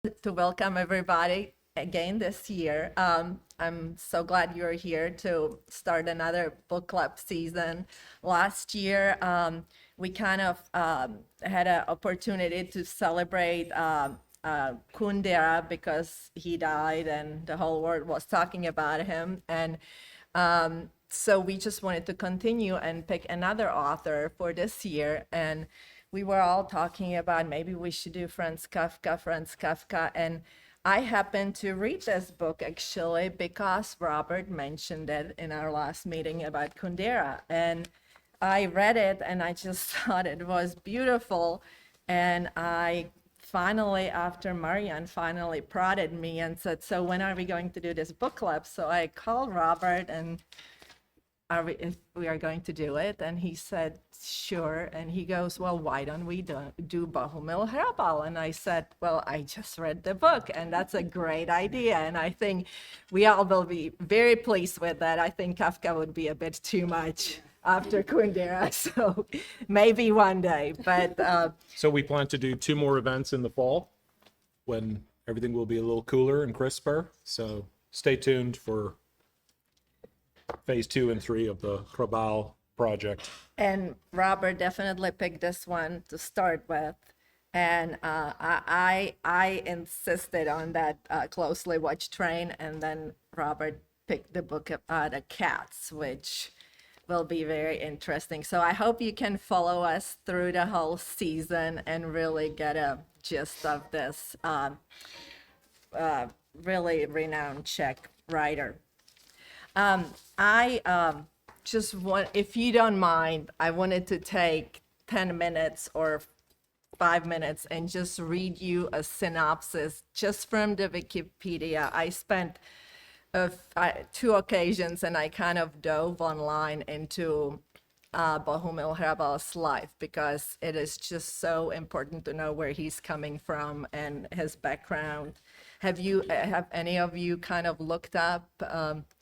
to welcome everybody again this year. I'm so glad you're here to start another book club season. Last year, we kind of had an opportunity to celebrate Kundera because he died and the whole world was talking about him. And so we just wanted to continue and pick another author for this year. And we were all talking about maybe we should do Franz Kafka. And I happened to read this book actually because Robert mentioned it in our last meeting about Kundera. And I read it and I just thought it was beautiful. And I finally, after Marianne finally prodded me and said, so when are we going to do this book club? So I called Robert and if we are going to do it? And he said, sure. And he goes, well, why don't we do Bohumil Hrabal? And I said, well, I just read the book and that's a great idea. And I think we all will be very pleased with that. I think Kafka would be a bit too much after Kundera, so maybe one day. But So we plan to do 2 more events in the fall when everything will be a little cooler and crisper. So stay tuned for phase 2 and 3 of the Hrabal project. And Robert definitely picked this one to start with. And I insisted on that closely watched train. And then Robert picked the book The Cats, which will be very interesting. So I hope you can follow us through the whole season and really get a gist of this really renowned Czech writer. I just want, if you don't mind, I wanted to take 10 minutes or 5 minutes and just read you a synopsis just from the Wikipedia. I spent 2 occasions and I kind of dove online into Bohumil Hrabal's life because it is just so important to know where he's coming from and his background. Have any of you kind of looked up?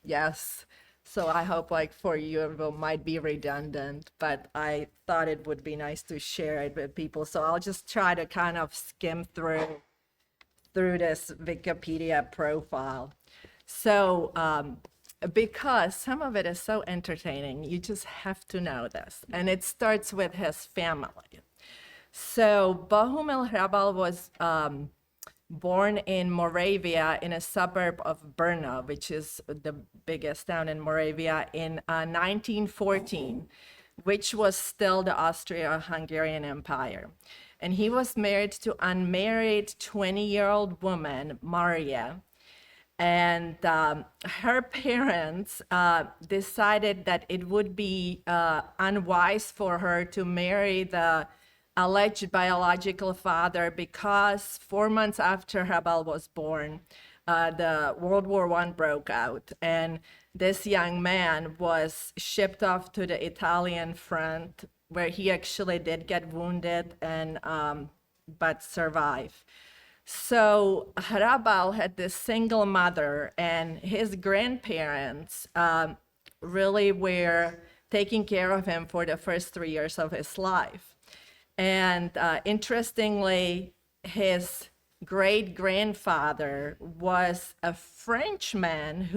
Yes. So I hope like for you it might be redundant, but I thought it would be nice to share it with people. So I'll just try to kind of skim through this Wikipedia profile. So because some of it is so entertaining, you just have to know this. And it starts with his family. So Bohumil Hrabal was born in Moravia in a suburb of Brno, which is the biggest town in Moravia, in 1914, which was still the Austro-Hungarian Empire. And he was married to unmarried 20-year-old woman, Maria. And her parents decided that it would be unwise for her to marry the alleged biological father because 4 months after Hrabal was born, the World War I broke out. And this young man was shipped off to the Italian front where he actually did get wounded and but survived. So Hrabal had this single mother, and his grandparents really were taking care of him for the first 3 years of his life. And interestingly, his great-grandfather was a Frenchman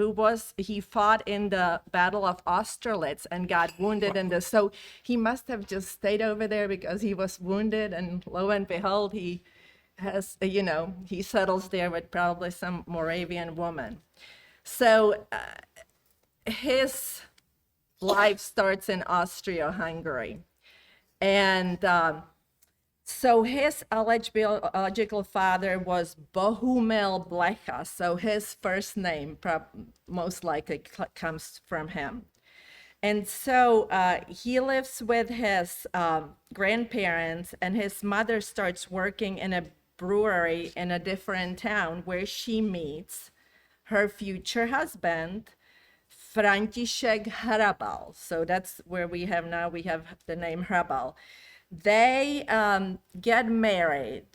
he fought in the Battle of Austerlitz and got wounded in this. So he must have just stayed over there because he was wounded, and lo and behold, he settles there with probably some Moravian woman. So his life starts in Austria-Hungary. And so his alleged biological father was Bohumil Blecha. So his first name most likely comes from him. And so he lives with his grandparents, and his mother starts working in a brewery in a different town where she meets her future husband, František Hrabal. So that's where we have the name Hrabal. They get married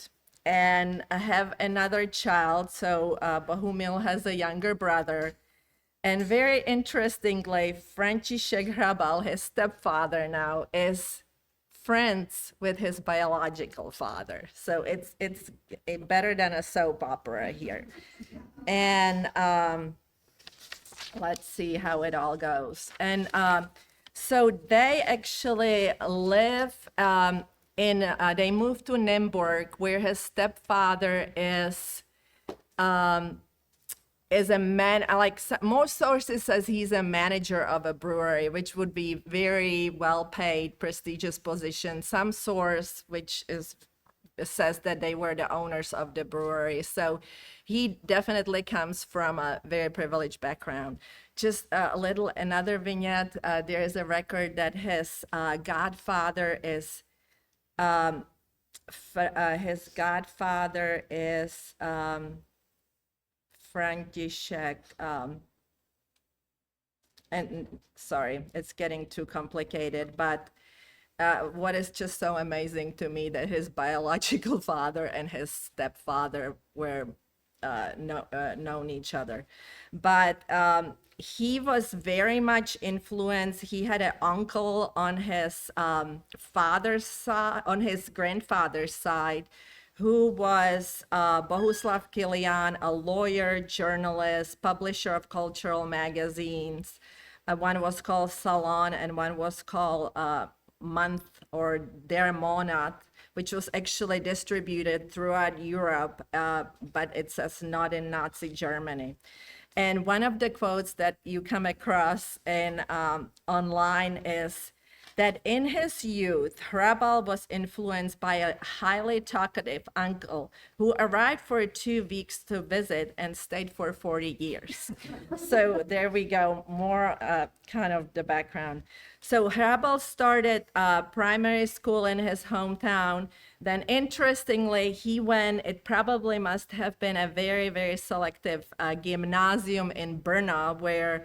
and have another child. So Bohumil has a younger brother. And very interestingly, František Hrabal, his stepfather now, is friends with his biological father. So it's better than a soap opera here. And let's see how it all goes. And so they actually live they moved to Nymburk, where his stepfather is a man, like most sources says he's a manager of a brewery, which would be very well paid, prestigious position. Some source, which is says that they were the owners of the brewery. So he definitely comes from a very privileged background. Just another vignette. There is a record that his godfather is František, and sorry, it's getting too complicated, but what is just so amazing to me that his biological father and his stepfather were known each other. But he was very much influenced. He had an uncle on his father's side, on his grandfather's side, who was Bohuslav Kilian, a lawyer, journalist, publisher of cultural magazines. One was called Salon and one was called Month or Der Monat, which was actually distributed throughout Europe, but it says not in Nazi Germany. And one of the quotes that you come across in online is that in his youth, Hrabal was influenced by a highly talkative uncle who arrived for 2 weeks to visit and stayed for 40 years. So there we go, more kind of the background. So Hrabal started primary school in his hometown. Then interestingly, it probably must have been a very, very selective gymnasium in Brno, where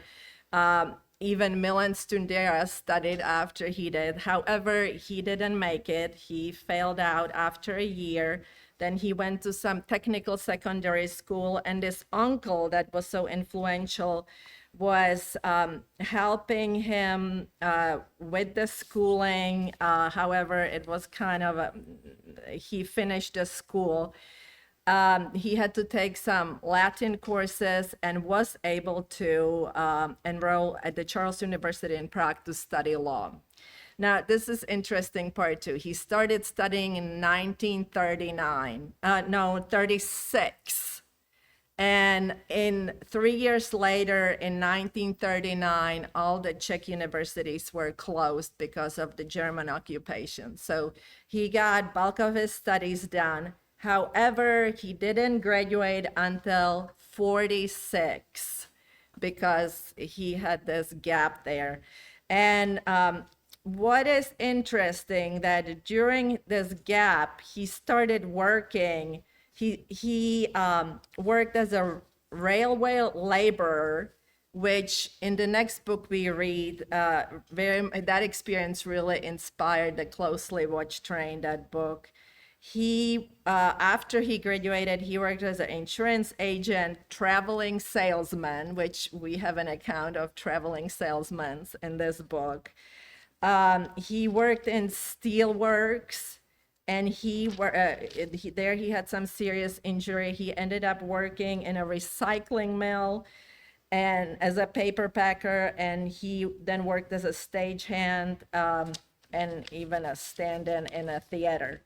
even Milan Stundera studied after he did. However, he didn't make it. He failed out after a year. Then he went to some technical secondary school, and this uncle that was so influential was helping him with the schooling. However, it was kind of he finished the school. He had to take some Latin courses and was able to enroll at the Charles University in Prague to study law. Now, this is interesting part too. He started studying in 36. And 3 years later, in 1939, all the Czech universities were closed because of the German occupation. So he got bulk of his studies done. However, he didn't graduate until 46 because he had this gap there. And what is interesting that during this gap, he started working. He worked as a railway laborer, which in the next book we read, that experience really inspired the Closely Watched Train, that book. He, after he graduated, he worked as an insurance agent, traveling salesman, which we have an account of traveling salesmen in this book. He worked in steelworks, and he had some serious injury. He ended up working in a recycling mill and as a paper packer, and he then worked as a stagehand and even a stand-in in a theater.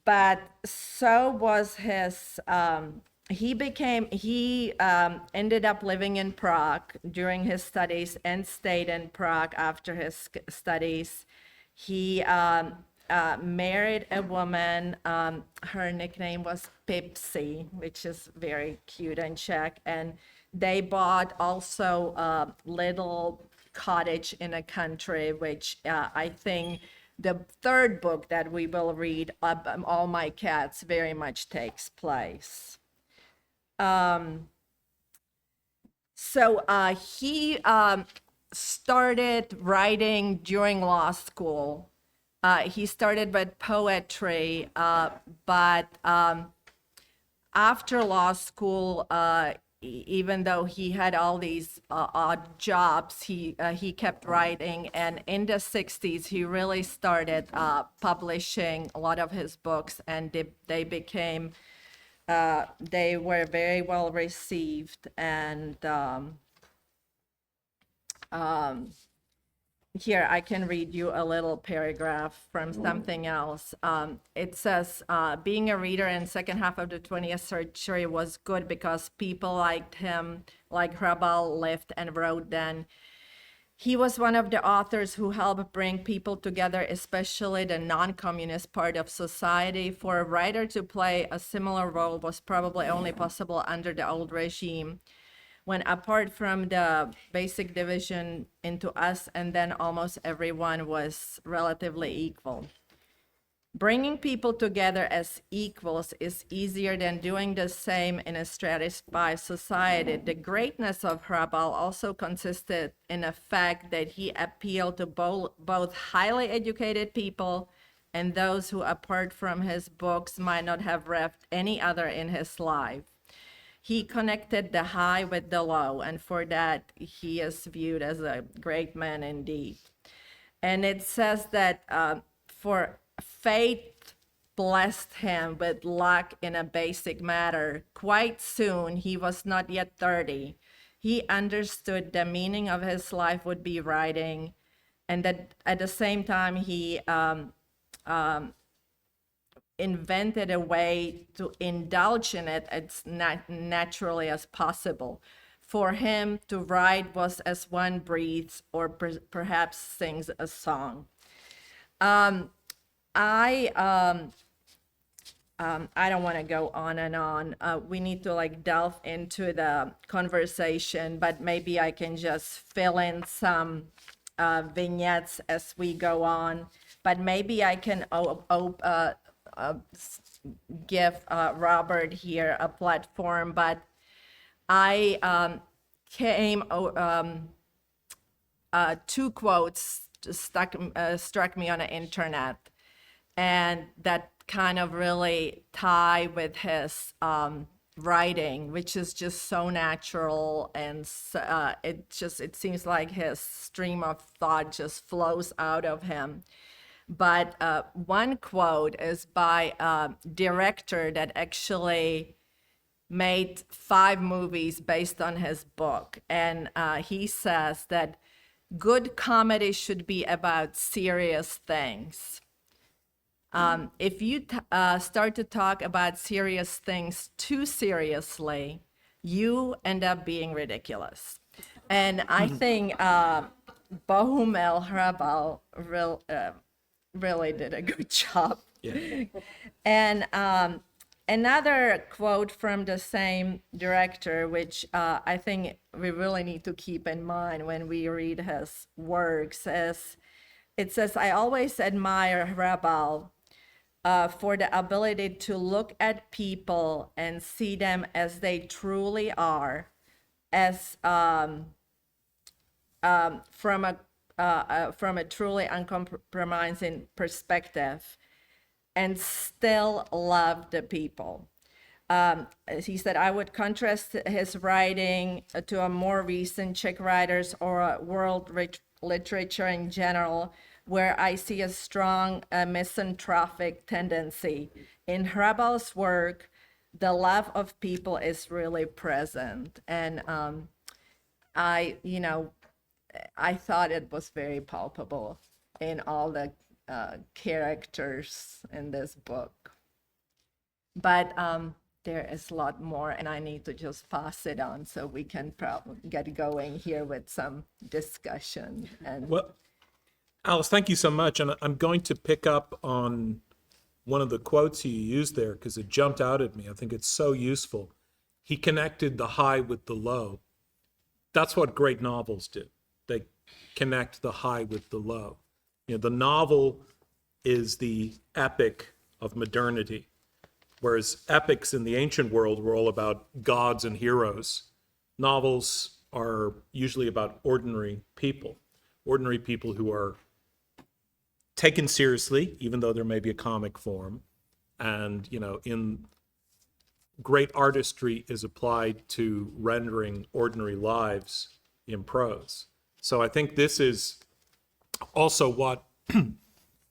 But so was his, he ended up living in Prague during his studies and stayed in Prague after his studies. He married a woman, her nickname was Pipsy, which is very cute and Czech, and they bought also a little cottage in a country, which I think the third book that we will read, All My Cats, very much takes place. So he started writing during law school. He started with poetry, but after law school, even though he had all these odd jobs, he kept writing. And in the 60s, he really started publishing a lot of his books, and they became, they were very well received. And here, I can read you a little paragraph from something else. It says, being a reader in second half of the 20th century was good because people liked him, like Hrabal lived and wrote then. He was one of the authors who helped bring people together, especially the non-communist part of society. For a writer to play a similar role was probably only possible under the old regime, when apart from the basic division into us and then almost everyone was relatively equal. Bringing people together as equals is easier than doing the same in a stratified society. The greatness of Hrabal also consisted in the fact that he appealed to both highly educated people and those who, apart from his books, might not have read any other in his life. He connected the high with the low, and for that, he is viewed as a great man indeed. And it says that for fate blessed him with luck in a basic matter. Quite soon, he was not yet 30. He understood the meaning of his life would be writing, and that at the same time, he invented a way to indulge in it as naturally as possible. For him, to write was as one breathes or perhaps sings a song. I don't want to go on and on. We need to like delve into the conversation, but maybe I can just fill in some vignettes as we go on. But maybe I can give Robert here a platform, but I two quotes struck me on the internet, and that kind of really tie with his writing, which is just so natural, and it seems like his stream of thought just flows out of him. But one quote is by a director that actually made 5 movies based on his book. And he says that good comedy should be about serious things. If you start to talk about serious things too seriously, you end up being ridiculous. And I think Bohumil Hrabal really did a good job. Yeah. And another quote from the same director, which I think we really need to keep in mind when we read his works, is it says, I always admire Hrabal for the ability to look at people and see them as they truly are, as from a truly uncompromising perspective, and still love the people. He said, I would contrast his writing to a more recent Czech writers or world literature in general, where I see a strong misanthropic tendency. In Hrabal's work, the love of people is really present. And I thought it was very palpable in all the characters in this book. But there is a lot more, and I need to just pass it on so we can probably get going here with some discussion. And Well, Alice, thank you so much. And I'm going to pick up on one of the quotes you used there because it jumped out at me. I think it's so useful. He connected the high with the low. That's what great novels do. They connect the high with the low. The novel is the epic of modernity, whereas epics in the ancient world were all about gods and heroes. Novels are usually about ordinary people who are taken seriously, even though there may be a comic form, and in great artistry is applied to rendering ordinary lives in prose. So I think this is also what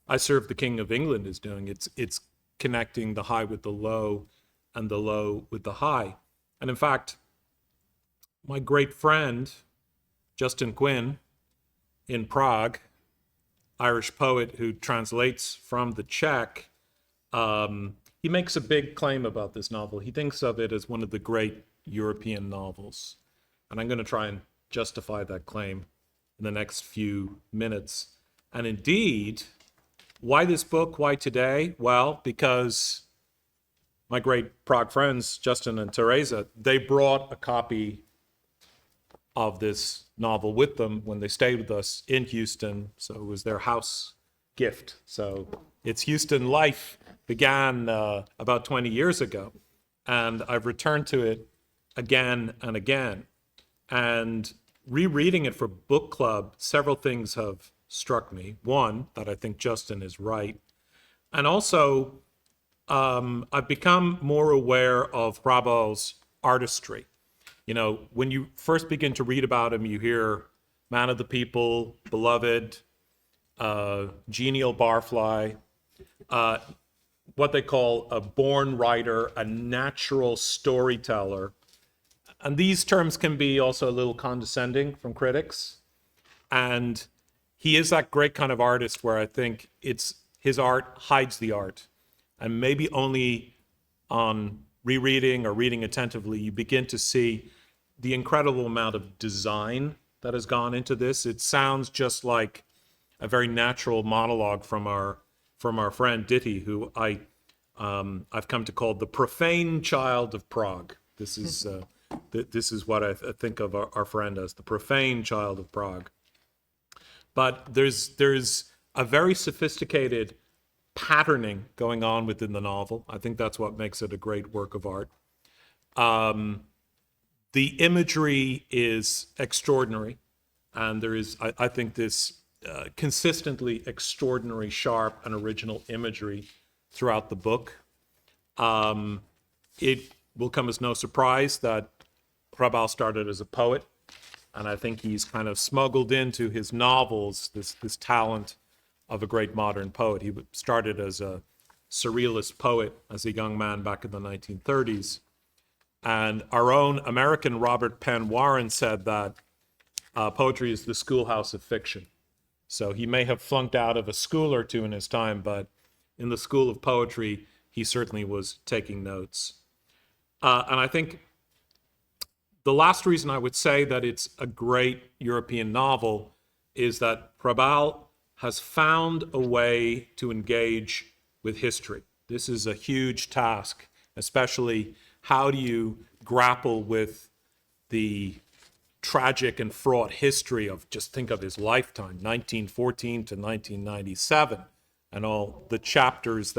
I Serve the King of England is doing. It's connecting the high with the low and the low with the high. And in fact, my great friend, Justin Quinn, in Prague, Irish poet who translates from the Czech, he makes a big claim about this novel. He thinks of it as one of the great European novels. And I'm going to try and justify that claim in the next few minutes. And indeed, why this book? Why today? Well, because my great Prague friends, Justin and Teresa, they brought a copy of this novel with them when they stayed with us in Houston. So it was their house gift. So its Houston life began about 20 years ago. And I've returned to it again and again. And rereading it for book club, several things have struck me. One, that I think Justin is right. And also, I've become more aware of Hrabal's artistry. You know, when you first begin to read about him, you hear man of the people, beloved, genial barfly, what they call a born writer, a natural storyteller. And these terms can be also a little condescending from critics. And he is that great kind of artist where I think it's his art hides the art. And maybe only on rereading or reading attentively, you begin to see the incredible amount of design that has gone into this. It sounds just like a very natural monologue from our friend Ditty, who I've come to call the profane child of Prague. This is this is what I think of our friend as, the profane child of Prague. But there's a very sophisticated patterning going on within the novel. I think that's what makes it a great work of art. The imagery is extraordinary, and there is, I think, this consistently extraordinary, sharp, and original imagery throughout the book. It will come as no surprise that Hrabal started as a poet, and I think he's kind of smuggled into his novels this talent of a great modern poet. He started as a surrealist poet as a young man back in the 1930s. And our own American Robert Penn Warren said that poetry is the schoolhouse of fiction. So he may have flunked out of a school or two in his time, but in the school of poetry, he certainly was taking notes. And I think the last reason I would say that it's a great European novel is that Hrabal has found a way to engage with history. This is a huge task, especially how do you grapple with the tragic and fraught history of, just think of his lifetime, 1914 to 1997, and all the chapters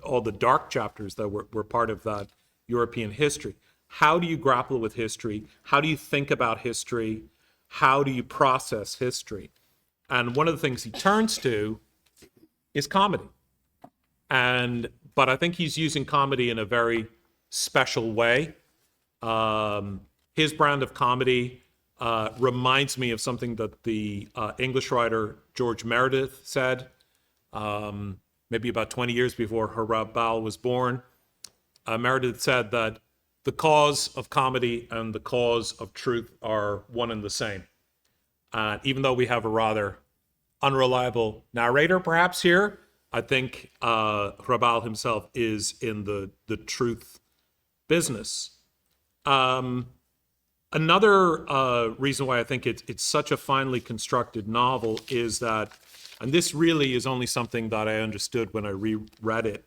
all the dark chapters that were part of that European history. How do you grapple with history? How do you think about history? How do you process history? And one of the things he turns to is comedy. But I think he's using comedy in a very special way. His brand of comedy reminds me of something that the English writer George Meredith said, maybe about 20 years before Hrabal was born. Meredith said that the cause of comedy and the cause of truth are one and the same. Even though we have a rather unreliable narrator perhaps here, I think Hrabal himself is in the truth business. Another reason why I think it's such a finely constructed novel is that, and this really is only something that I understood when I reread it,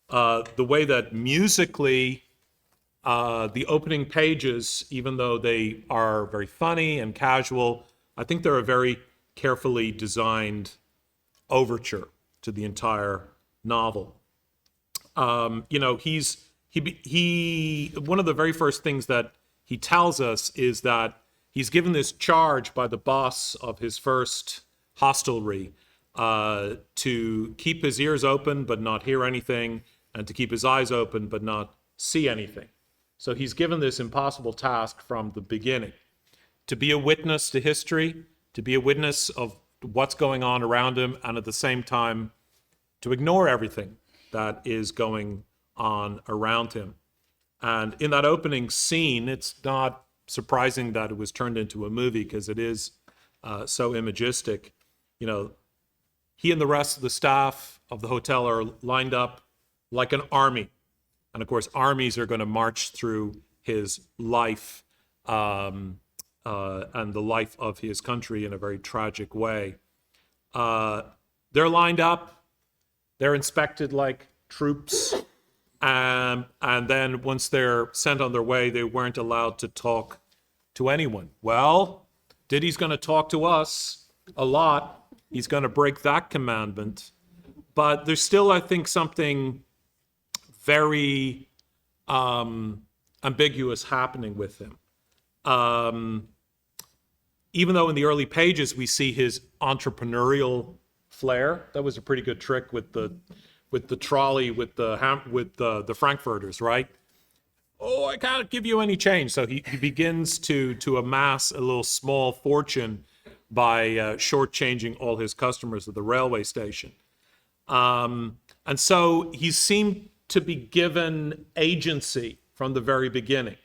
the way that musically the opening pages, even though they are very funny and casual, I think they're a very carefully designed overture to the entire novel. You know, he one of the very first things that he tells us is that he's given this charge by the boss of his first hostelry to keep his ears open but not hear anything, and to keep his eyes open but not see anything. So he's given this impossible task from the beginning to be a witness to history, to be a witness of what's going on around him, and at the same time, to ignore everything that is going on around him. And in that opening scene, it's not surprising that it was turned into a movie because it is so imagistic. You know, he and the rest of the staff of the hotel are lined up like an army. And of course, armies are going to march through his life and the life of his country in a very tragic way. They're lined up, they're inspected like troops, and then once they're sent on their way, they weren't allowed to talk to anyone. Well, Diddy's going to talk to us a lot. He's going to break that commandment. But there's still, I think, something very ambiguous happening with him. Even though in the early pages we see his entrepreneurial flair, that was a pretty good trick with the trolley with the Frankfurters, right? Oh, I can't give you any change. So he begins to amass a little small fortune by shortchanging all his customers at the railway station. And so he seemed to be given agency from the very beginning.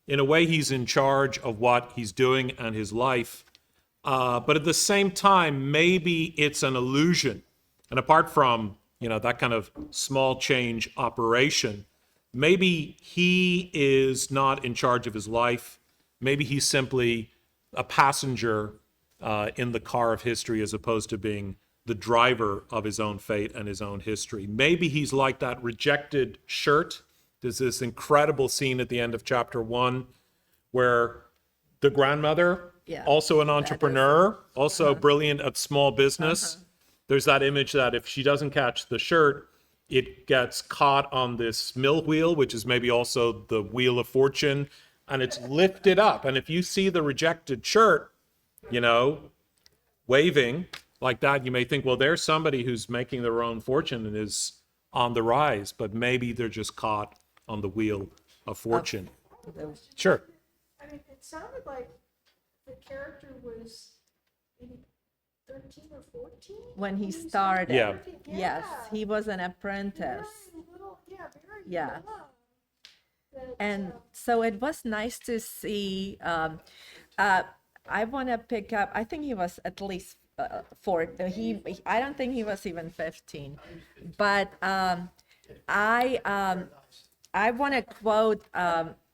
In a way, he's in charge of what he's doing and his life. But at the same time, maybe it's an illusion. And apart from, that kind of small change operation, maybe he is not in charge of his life. Maybe he's simply a passenger in the car of history as opposed to being the driver of his own fate and his own history. Maybe he's like that rejected shirt. There's this incredible scene at the end of chapter 1 where the grandmother, also an entrepreneur, also brilliant at small business. There's that image that if she doesn't catch the shirt, it gets caught on this mill wheel, which is maybe also the wheel of fortune, and it's lifted up. And if you see the rejected shirt, waving like that, you may think, well, there's somebody who's making their own fortune and is on the rise, but maybe they're just caught on the wheel of fortune. Sure. I mean, it sounded like the character was maybe 13 or 14 When he started. Yeah. Yes, he was an apprentice. Very little, very Yeah. young. That, And so it was nice to see. I want to pick up. I think he was at least I don't think he was even 15. But I want to quote.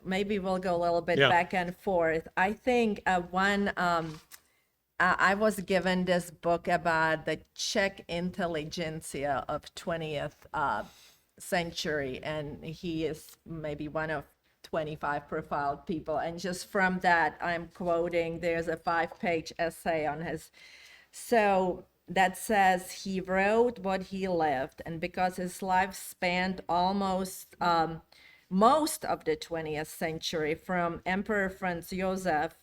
Maybe we'll go a little bit back and forth. I think when I was given this book about the Czech intelligentsia of 20th century, and he is maybe one of 25 profiled people. And just from that, I'm quoting, there's a 5-page essay on his, so that says he wrote what he lived, and because his life spanned almost most of the 20th century, from Emperor Franz Joseph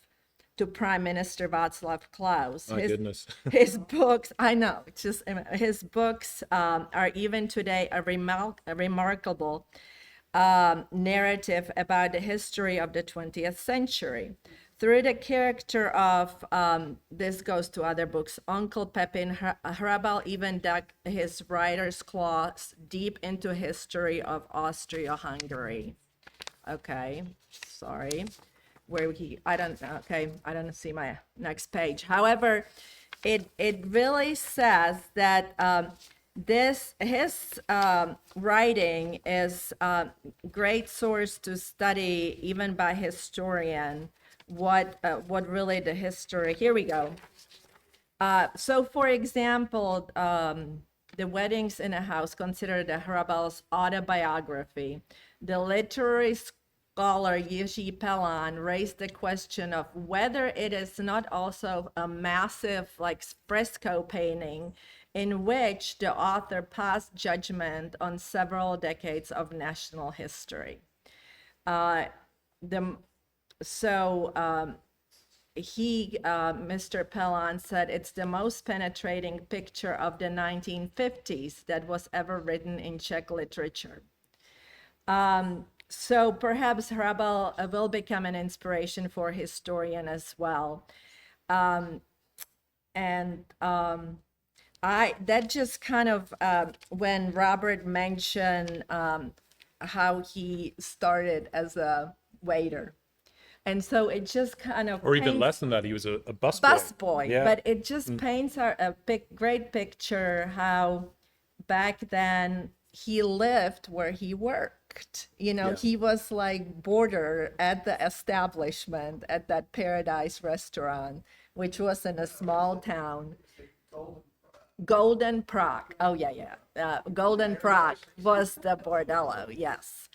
to Prime Minister Václav Klaus. My goodness. His books, I know, his books are even today a remarkable narrative about the history of the 20th century. Through the character of, this goes to other books, Uncle Pepin, Hrabal even dug his writer's claws deep into history of Austria-Hungary. Okay, sorry. I don't see my next page. However, it really says that his writing is a great source to study, even by historian, what really the history. Here we go. So, for example, The Weddings in a House, considered the Hrabal's autobiography. The literary scholar Jiří Pelán raised the question of whether it is not also a massive fresco painting in which the author passed judgment on several decades of national history. Mr. Pelán said, it's the most penetrating picture of the 1950s that was ever written in Czech literature. So perhaps Hrabal will become an inspiration for historian as well. And I that just kind of when Robert mentioned how he started as a waiter, and so it just kind of Or even paints- less than that, he was a busboy. busboy, Yeah. but it just paints great picture how back then he lived where he worked. You know, Yeah. he was like boarder at the establishment at that Paradise restaurant, which was in a small town. Golden Prague. Oh yeah. Golden Prague was the bordello. Yes.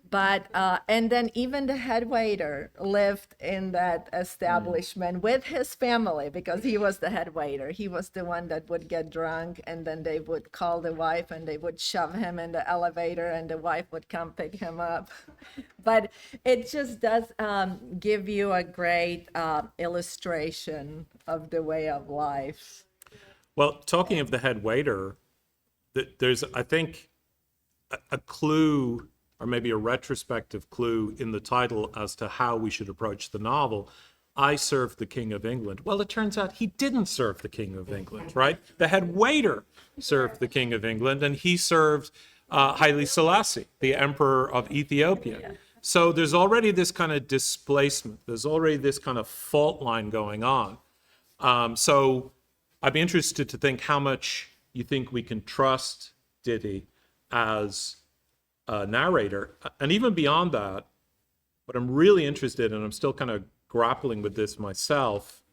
But and then even the head waiter lived in that establishment with his family because he was the head waiter. He was the one that would get drunk and then they would call the wife and they would shove him in the elevator and the wife would come pick him up. But it just does give you a great illustration of the way of life. Well, talking of the head waiter, there's, I think, a clue or maybe a retrospective clue in the title as to how we should approach the novel. I served the King of England. Well, it turns out he didn't serve the King of England, right? The head waiter served the King of England, and he served Haile Selassie, the Emperor of Ethiopia. So there's already this kind of displacement. There's already this kind of fault line going on. So I'd be interested to think how much you think we can trust Didi as a narrator. And even beyond that, what I'm really interested in, I'm still kind of grappling with this myself,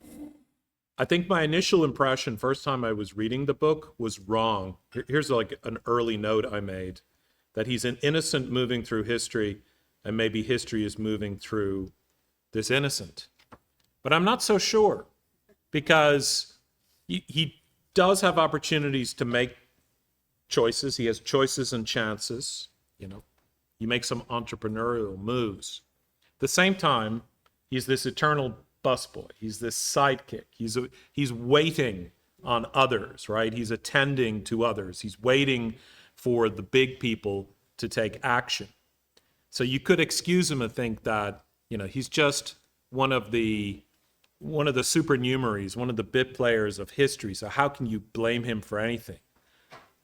I think my initial impression, first time I was reading the book, was wrong. Here's like an early note I made, that he's an innocent moving through history, and maybe history is moving through this innocent. But I'm not so sure, because he does have opportunities to make choices. He has choices and chances. You know, you make some entrepreneurial moves. At the same time, he's this eternal busboy. He's this sidekick. He's waiting on others, right? He's attending to others. He's waiting for the big people to take action. So you could excuse him and think that, you know, he's just one of the supernumeraries, one of the bit players of history. So how can you blame him for anything?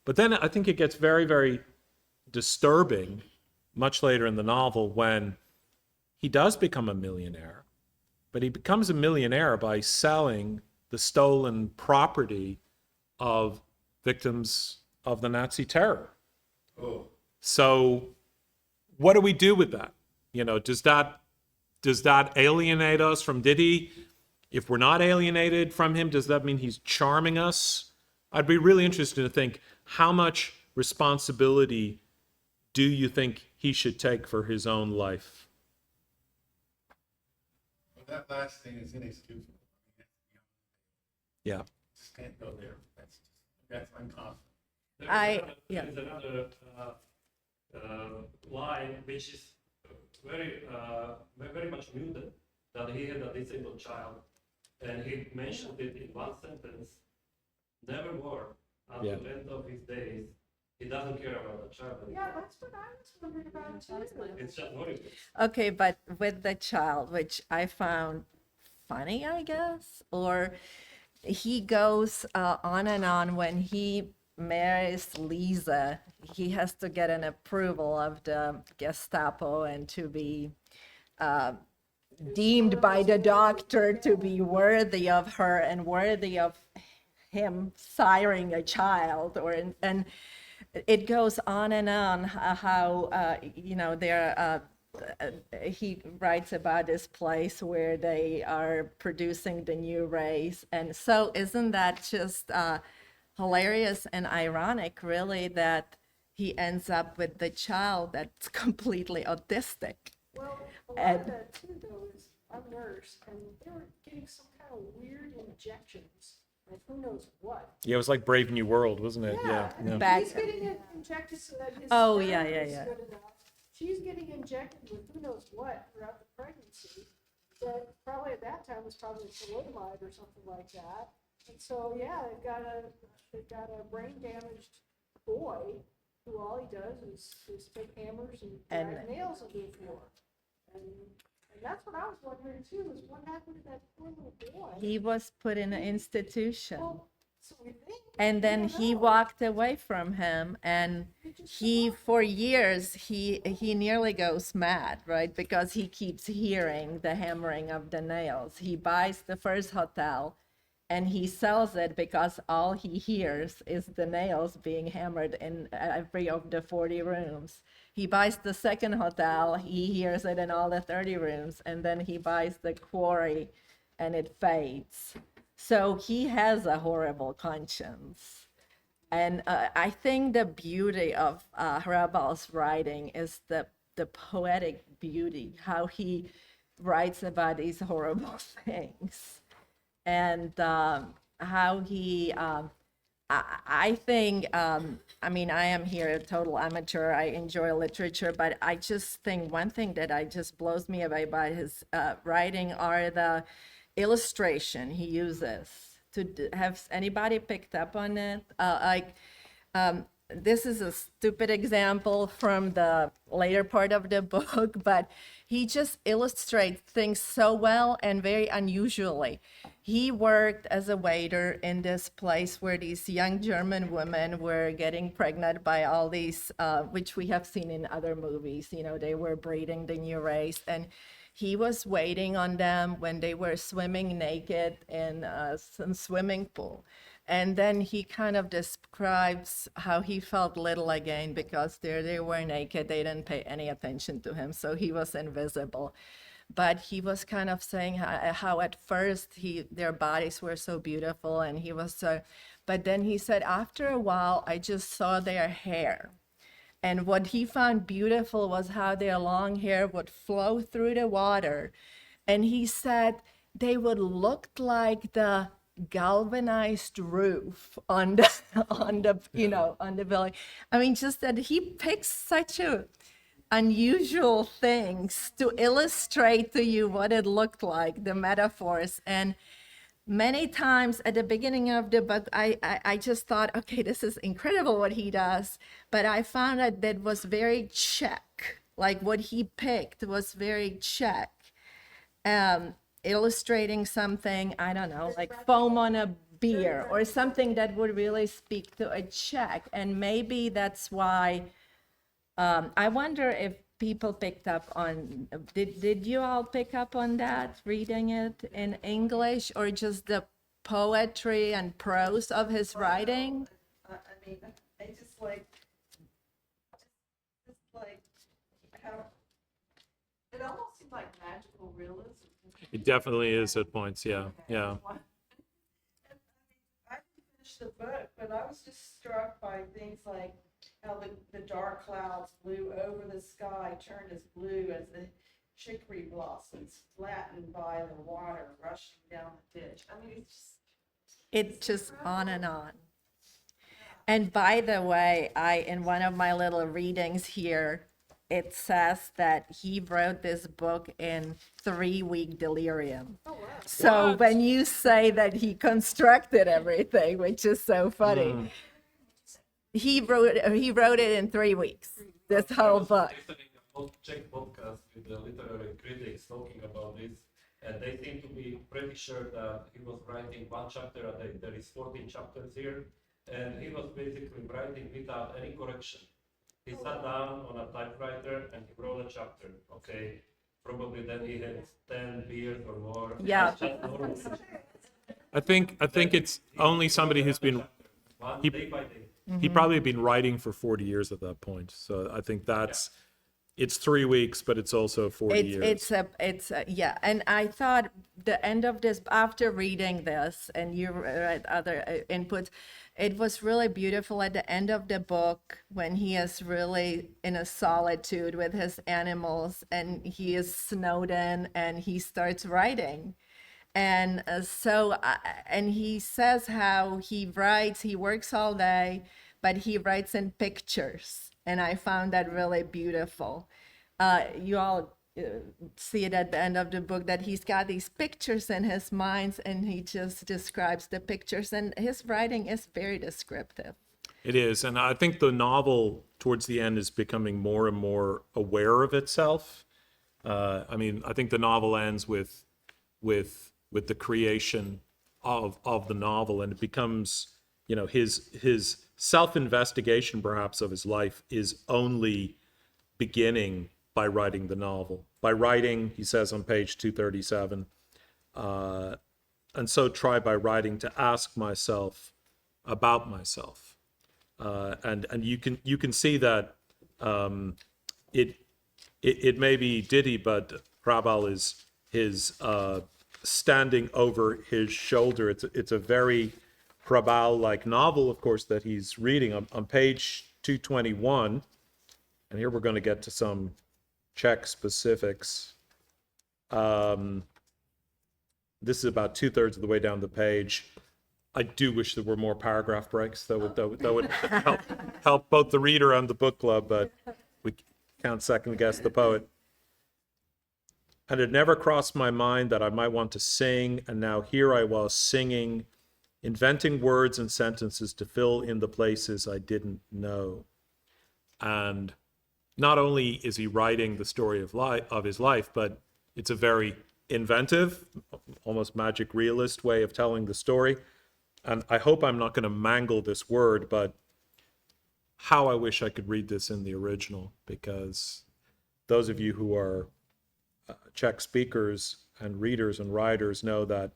But then I think it gets very, very disturbing much later in the novel when he does become a millionaire, but he becomes a millionaire by selling the stolen property of victims of the Nazi terror. Oh. So what do we do with that? You know, does that alienate us from Didi? If we're not alienated from him, does that mean he's charming us? I'd be really interested to think, how much responsibility do you think he should take for his own life? Well, that last thing is inexcusable. Yeah. Just can't go there. That's unconscionable. There's another line which is very much muted, that he had a disabled child, and he mentioned it in one sentence. Nevermore, until the end of his days, he doesn't care about the child anymore. Yeah, that's what I was wondering about too. It's just horrible. Okay, but with the child, which I found funny, I guess, or he goes on and on when he marries Lisa, he has to get an approval of the Gestapo and to be deemed by the doctor to be worthy of her and worthy of him siring a child, and it goes on and on how you know there he writes about this place where they are producing the new race, and so isn't that just hilarious and ironic, really, that he ends up with the child that's completely autistic. Well, a lot of that too, though, is I'm a nurse, and they were getting some kind of weird injections, and who knows what. Yeah, it was like Brave New World, wasn't it? And Back- he's getting it injected so that his Oh, sperm yeah, is yeah. good enough. She's getting injected with who knows what throughout the pregnancy. That probably at that time was probably thalidomide or something like that. And so yeah, they've got a brain damaged boy, who all he does is take hammers and And- drive nails into the floor. And that's what I was wondering too, is what happened to that poor little boy? He was put in an institution. Well, so we think. And then we don't he know. walked away from him, and he, for years, he nearly goes mad, right? Because he keeps hearing the hammering of the nails. He buys the first hotel and he sells it because all he hears is the nails being hammered in every of the 40 rooms. He buys the second hotel, he hears it in all the 30 rooms, and then he buys the quarry and it fades. So he has a horrible conscience. And I think the beauty of Hrabal's writing is the poetic beauty, how he writes about these horrible things. And how he, I think, I mean, I am here a total amateur. I enjoy literature, but I just think one thing that I just blows me away by his writing are the illustration he uses. Have anybody picked up on it? This is a stupid example from the later part of the book, but he just illustrates things so well and very unusually. He worked as a waiter in this place where these young German women were getting pregnant by all these, which we have seen in other movies, you know, they were breeding the new race. And he was waiting on them when they were swimming naked in some swimming pool. And then he kind of describes how he felt little again because there they were naked. They didn't pay any attention to him, so he was invisible. But he was kind of saying how at first their bodies were so beautiful, and he was so. But then he said, after a while, I just saw their hair. And what he found beautiful was how their long hair would flow through the water. And he said they would look like the galvanized roof on the building. I mean, just that he picks such unusual things to illustrate to you what it looked like, the metaphors. And many times at the beginning of the book, I just thought, okay, this is incredible what he does. But I found that was very Czech. Like what he picked was very Czech. Illustrating something, I don't know, like foam on a beer or something that would really speak to a Czech. And maybe that's why I wonder if people picked up on, did you all pick up on that, reading it in English, or just the poetry and prose of his writing? I mean, I just like how, it almost seemed like magical realism. It definitely is at points, yeah. I didn't finish the book, but I was just struck by things like how the dark clouds blew over the sky, turned as blue as the chicory blossoms, flattened by the water rushing down the ditch. I mean, It's just on and on. And by the way, in one of my little readings here, it says that he wrote this book in 3-week delirium. Oh, wow. So What? when you say that he constructed everything, which is so funny, he wrote it in 3 weeks, this whole book. Listening to a Czech podcast with the literary critics talking about this, and they seem to be pretty sure that he was writing one chapter a day. There is 14 chapters here, and he was basically writing without any correction. He sat down on a typewriter and he wrote a chapter. Okay, probably then he had 10 beers or more. Yeah. It's just normal. I think it's only somebody who's been, One He- day by day. he probably been writing for 40 years at that point. So I think it's 3 weeks, but it's also 40 years. Yeah. And I thought the end of this, after reading this, and you read other inputs, it was really beautiful at the end of the book when he is really in a solitude with his animals and he is snowed in and he starts writing. And and he says how he writes, he works all day, but he writes in pictures. And I found that really beautiful. You all see it at the end of the book that he's got these pictures in his mind and he just describes the pictures. And his writing is very descriptive. It is, and I think the novel towards the end is becoming more and more aware of itself. I mean, I think the novel ends with the creation of the novel, and it becomes, you know, his self-investigation perhaps of his life is only beginning by writing the novel. By writing, he says on page 237, and so try by writing to ask myself about myself. And you can see that it may be ditty, but Hrabal is standing over his shoulder. It's a very Hrabal-like novel, of course, that he's reading on page 221. And here we're going to get to some Czech specifics. This is about 2/3 of the way down the page. I do wish there were more paragraph breaks. That would help both the reader and the book club, but we can't second guess the poet. And it never crossed my mind that I might want to sing, and now here I was singing, inventing words and sentences to fill in the places I didn't know. And not only is he writing the story of his life, but it's a very inventive, almost magic realist way of telling the story. And I hope I'm not going to mangle this word, but how I wish I could read this in the original, because those of you who are Czech speakers and readers and writers know that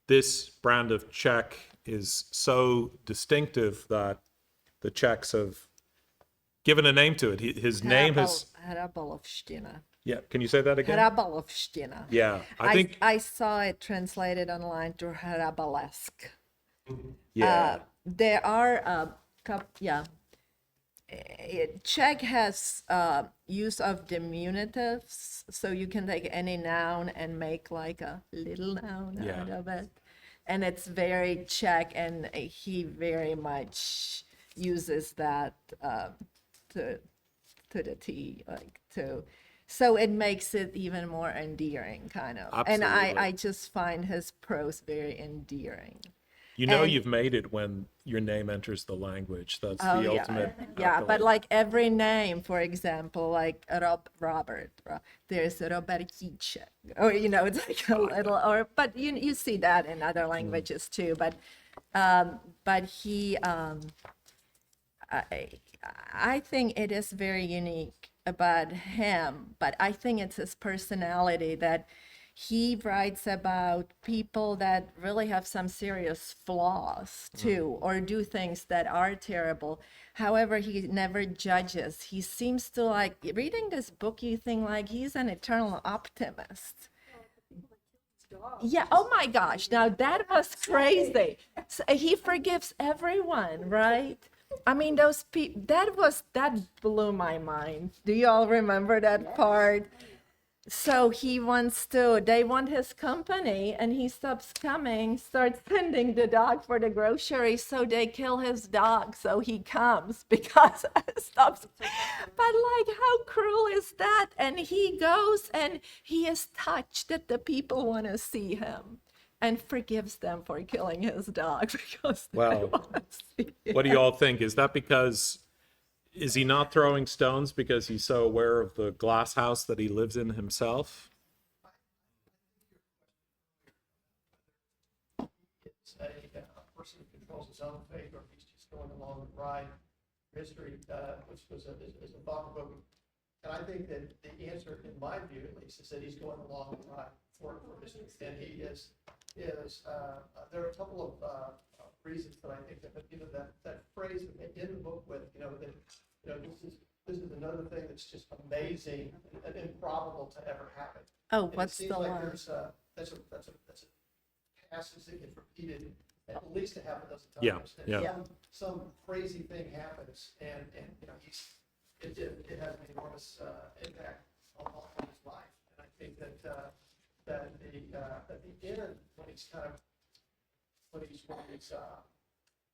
this brand of Czech is so distinctive that the Czechs have given a name to it. His name has... Hrabalovština. Yeah, can you say that again? Hrabalovština. Yeah, I think... I saw it translated online to Hrabalesque. Yeah. There are, Czech has use of diminutives, so you can take any noun and make like a little noun Yeah. out of it. And it's very Czech, and he very much uses that to the T, like to. So it makes it even more endearing, kind of. And Absolutely. I just find his prose very endearing. You know and- you've made it when your name enters the language. That's Oh, the yeah. ultimate. Yeah, but accolade. like every name, for example, like Robert, there's Robertíček, or it's like a little, or but you see that in other languages too. But he, I think it is very unique about him. But I think it's his personality that he writes about people that really have some serious flaws too, or do things that are terrible. However, he never judges. He seems to like reading this book, you think like he's an eternal optimist. Yeah, oh my gosh, now that was crazy. So he forgives everyone, right? I mean, those people, that blew my mind. Do you all remember that part? So they want his company, and he stops coming, starts sending the dog for the groceries, so they kill his dog, so he comes because it stops. But like, how cruel is that? And he goes, and he is touched that the people want to see him, and forgives them for killing his dog because they Wow. want to see him. What do you all think? Is he not throwing stones because he's so aware of the glass house that he lives in himself? It's a person who controls his own fate, or he's just going along the ride. History, which was is a thought provoking. And I think that the answer, in my view at least, is that he's going along the ride for history. And he is there are a couple of reasons that I think that phrase that they end the book with, this is another thing that's just amazing and improbable to ever happen. Oh, And what's it seems the like line? there's that's a passage that gets repeated at least a half a dozen Yeah, times. And yeah. Yeah. Some crazy thing happens, and it has an enormous impact on his life. And I think that at the end, when he's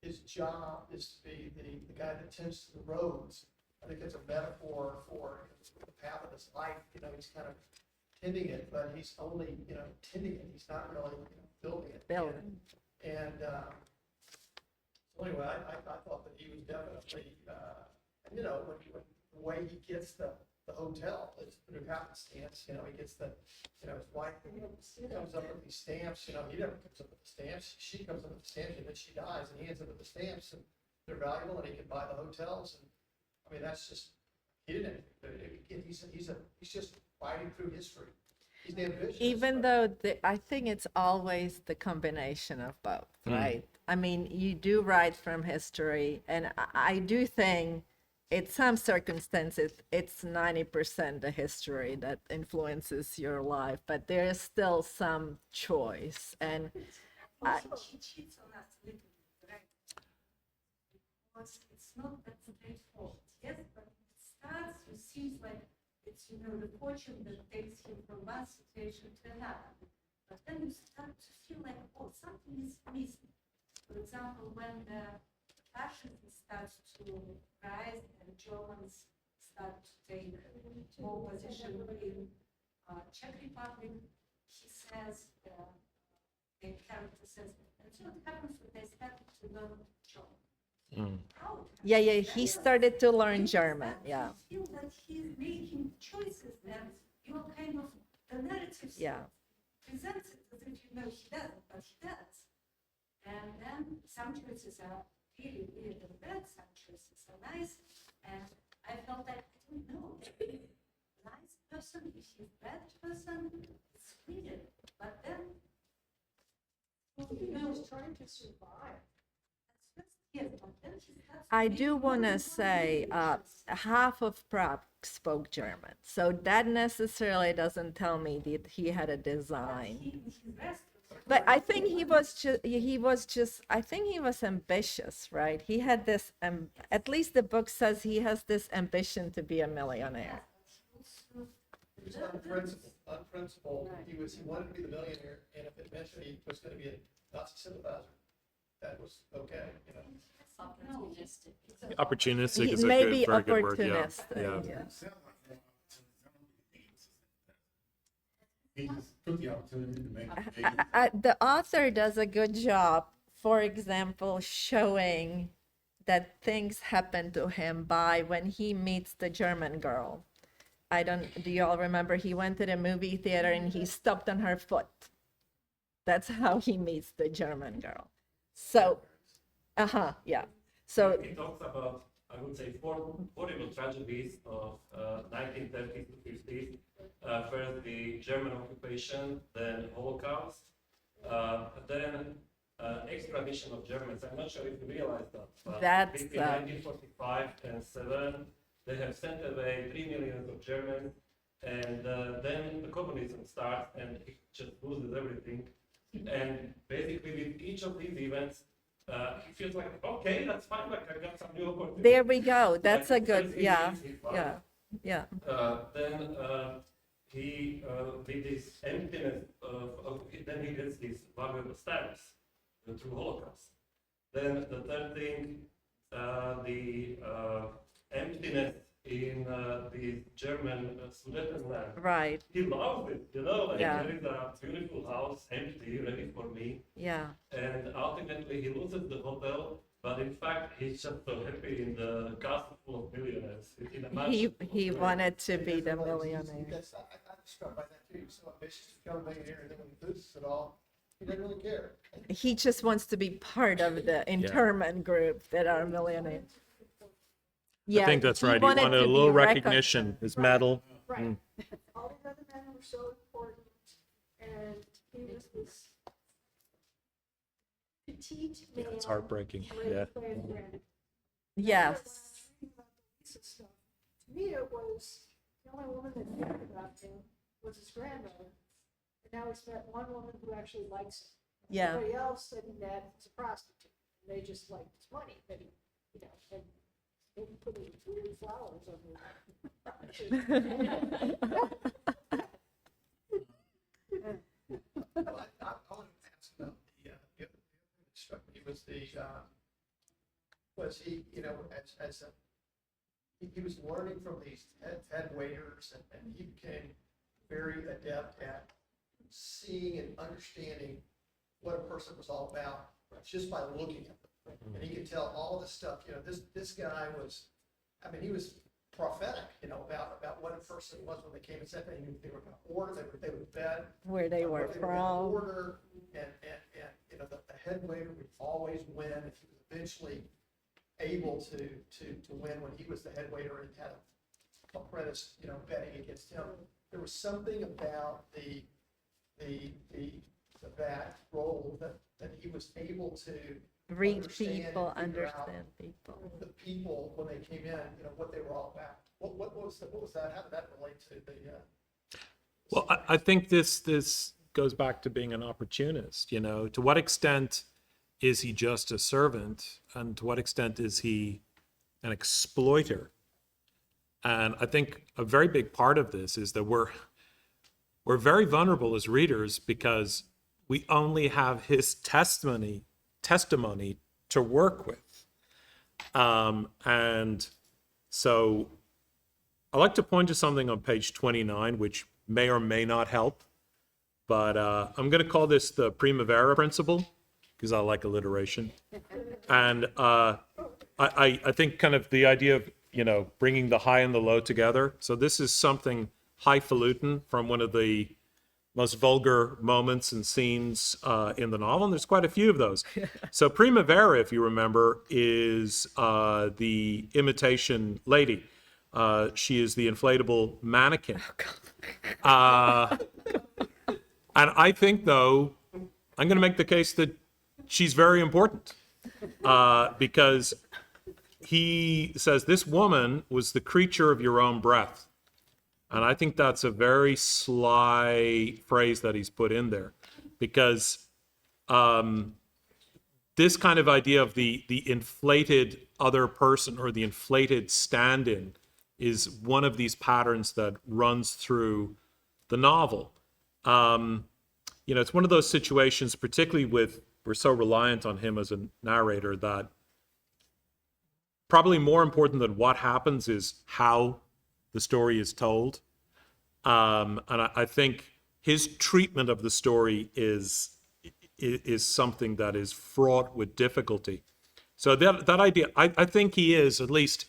his job is to be the guy that tends to the roads. I think that's a metaphor for the path of his life. He's kind of tending it, but he's only tending it. He's not really building it. Building. And so Well, anyway, I thought that he was definitely, you know, when the way he gets the hotel, it's through happenstance, you know, he gets the, you know, his wife comes up with these stamps, you know, he never comes up with the stamps, she comes up with the stamps, and then she dies, and he ends up with the stamps, and they're valuable, and he can buy the hotels, and, I mean, that's just, he didn't, he's just fighting through history. He's ambitious. Even though I think it's always the combination of both, right? I mean, you do write from history, and I do think in some circumstances it's 90% the history that influences your life, but there is still some choice. And Also, he cheats on us a little bit, right? Because it's not that straightforward, yes, but it starts, it seems like it's, you know, the fortune that takes him from one situation to another. But then you start to feel like, oh, something is missing. For example, when the fascism starts to rise and Germans start to take more position in Czech Republic, he says, the character says, and so it happens when they start to learn German. yeah, he started to learn German. Yeah, You feel that he's making choices and you're kind of, the narrative yeah. presents it as if you know he doesn't, but he does. And then some choices are really weird and bad, some choices are nice. And I felt like, I don't know, nice person, if he's bad person, it's weird. But then, He was trying to survive. yes, but then he starts I making do want more to and say more decisions. half of Prague spoke German, so that necessarily doesn't tell me that he had a design. His rest But I think I think he was ambitious, right? He had this, at least the book says he has this ambition to be a millionaire. He was unprincipled, he wanted to be the millionaire, and if it meant that he was gonna be a Nazi sympathizer, that was okay, you know. Opportunistic He is a may good, be very good word. Yeah. opportunistic. Yeah. Yeah. He just took the opportunity to make it big. The author does a good job, for example, showing that things happen to him by when he meets the German girl. Do you all remember he went to the movie theater and he stepped on her foot? That's how he meets the German girl. So, yeah. So, He talks about, I would say, four horrible tragedies of 1930s to 50s. First, the German occupation, then Holocaust, then extradition of Germans. I'm not sure if you realize that, but That's, between 1945 and 7, they have sent away 3 million of Germans, and then the communism starts, and it just loses everything. And basically, with each of these events, he feels like, okay, that's fine, like I got some new opportunities. there we go. That's a Like, good, first he yeah, leaves his farm. yeah. Then he, with this emptiness then he gets these valuable stamps through Holocaust. Then the third thing, the emptiness in the German Sudetenland. Right, He loves it, you know, like Yeah. there is a beautiful house empty, ready for me. yeah. And ultimately he loses the hotel, but in fact he's just so happy in the castle full of millionaires. In a mansion full of He millionaires. wanted to be the That's- millionaire. That's, I'm struck by that too, he's so ambitious to become a millionaire, and then when he loses it all, he doesn't really care. He just wants to be part of the internment group that are millionaires. I think that's he right. He wanted to a be little recognized. recognition, his medal. Right. All the other men were so important, and he was this petite man. It's heartbreaking. ready to Yeah. play his granddad. Yes. When I was reading about the Lisa stuff, to me, it was the only woman that cared about him was his grandmother. And now he's met one woman who actually likes him. Yeah. Everybody else that he met is a prostitute. And they just liked his money, but he, you know, and maybe putting weird flowers on Well, I want to ask about the other thing that struck me was he, you know, he was learning from these head waiters, and he became very adept at seeing and understanding what a person was all about just by looking at them. And he could tell all the stuff, this guy was, I mean, he was prophetic, about what a person was when they came and said they knew they were going to order, they would bet. Where they were gonna from. Order, and the head waiter would always win. If he was eventually able to win when he was the head waiter and had an apprentice, betting against him. There was something about that role that he was able to Read understand people, and figure out understand people. the people when they came in, what they were all about. What was that? How did that relate to the? Well, I think this goes back to being an opportunist. To what extent is he just a servant, and to what extent is he an exploiter? And I think a very big part of this is that we're very vulnerable as readers because we only have his testimony to work with. And so I like to point to something on page 29, which may or may not help, but I'm going to call this the Primavera principle because I like alliteration. And I think kind of the idea of, bringing the high and the low together. So this is something highfalutin from one of the most vulgar moments and scenes in the novel, and there's quite a few of those. So Primavera, if you remember, is the imitation lady. She is the inflatable mannequin. And I think, though, I'm going to make the case that she's very important because he says this woman was the creature of your own breath. And I think that's a very sly phrase that he's put in there because this kind of idea of the inflated other person or the inflated stand-in is one of these patterns that runs through the novel. It's one of those situations, particularly we're so reliant on him as a narrator, that probably more important than what happens is how the story is told. And I think his treatment of the story is something that is fraught with difficulty. So that idea, I think he is, at least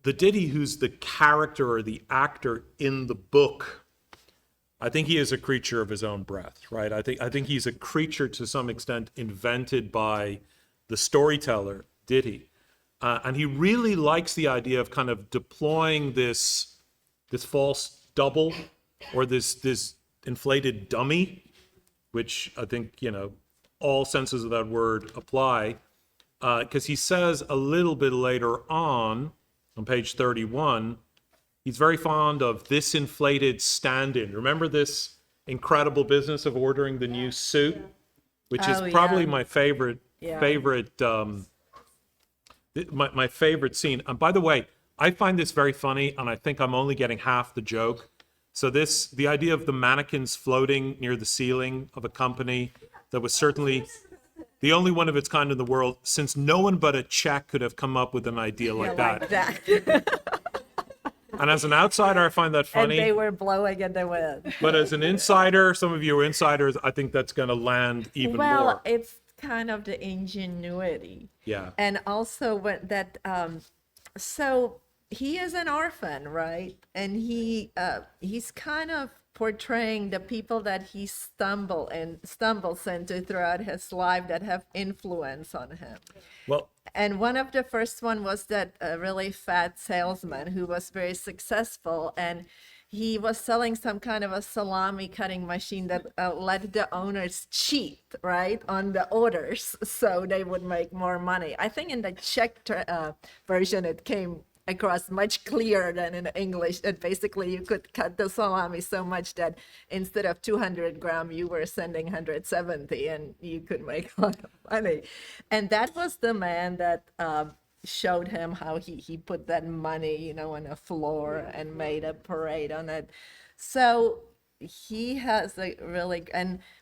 the Diddy who's the character or the actor in the book, I think he is a creature of his own breath, right? I think he's a creature to some extent invented by the storyteller, Diddy. And he really likes the idea of kind of deploying this false double or this inflated dummy, which I think, all senses of that word apply. Because he says a little bit later on page 31, he's very fond of this inflated stand-in. Remember this incredible business of ordering the new suit, which is probably my favorite my favorite scene. And by the way, I find this very funny, and I think I'm only getting half the joke. So the idea of the mannequins floating near the ceiling of a company that was certainly the only one of its kind in the world, since no one but a Czech could have come up with an idea like that. And as an outsider, I find that funny. And they were blowing in the wind. But as an insider, some of you are insiders, I think that's going to land even more. Well, it's kind of the ingenuity. Yeah. And also so he is an orphan, right? And he's kind of portraying the people that he stumbles into throughout his life that have influence on him. Well, and one of the first one was that really fat salesman who was very successful, and he was selling some kind of a salami cutting machine that let the owners cheat, right, on the orders so they would make more money. I think in the Czech version it came across much clearer than in English, that basically you could cut the salami so much that instead of 200 grams you were sending 170 and you could make a lot of money. And that was the man that showed him how he put that money, on a floor and made a parade on it. So he has a really,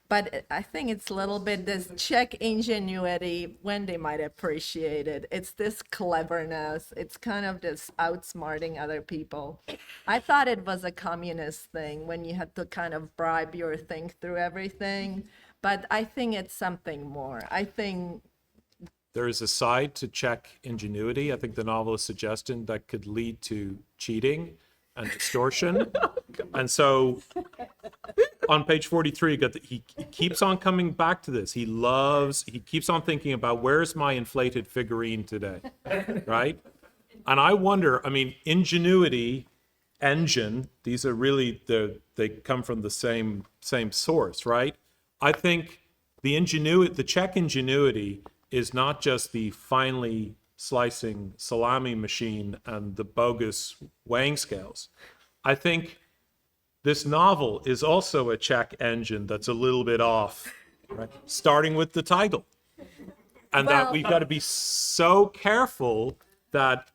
but I think it's a little bit this Czech ingenuity. Wendy might appreciate it. It's this cleverness. It's kind of this outsmarting other people. I thought it was a communist thing when you had to kind of bribe your thing through everything, but I think it's something more. I think there is a side to Czech ingenuity, I think the novel is suggesting, that could lead to cheating and distortion. And so on page 43, he keeps on coming back to this. He keeps on thinking about, where's my inflated figurine today, right? And I wonder, I mean, ingenuity, engine, these are really, they come from the same source, right? I think the Czech ingenuity is not just the finely slicing salami machine and the bogus weighing scales. I think this novel is also a Czech engine that's a little bit off, right? Starting with the title. And that we've got to be so careful that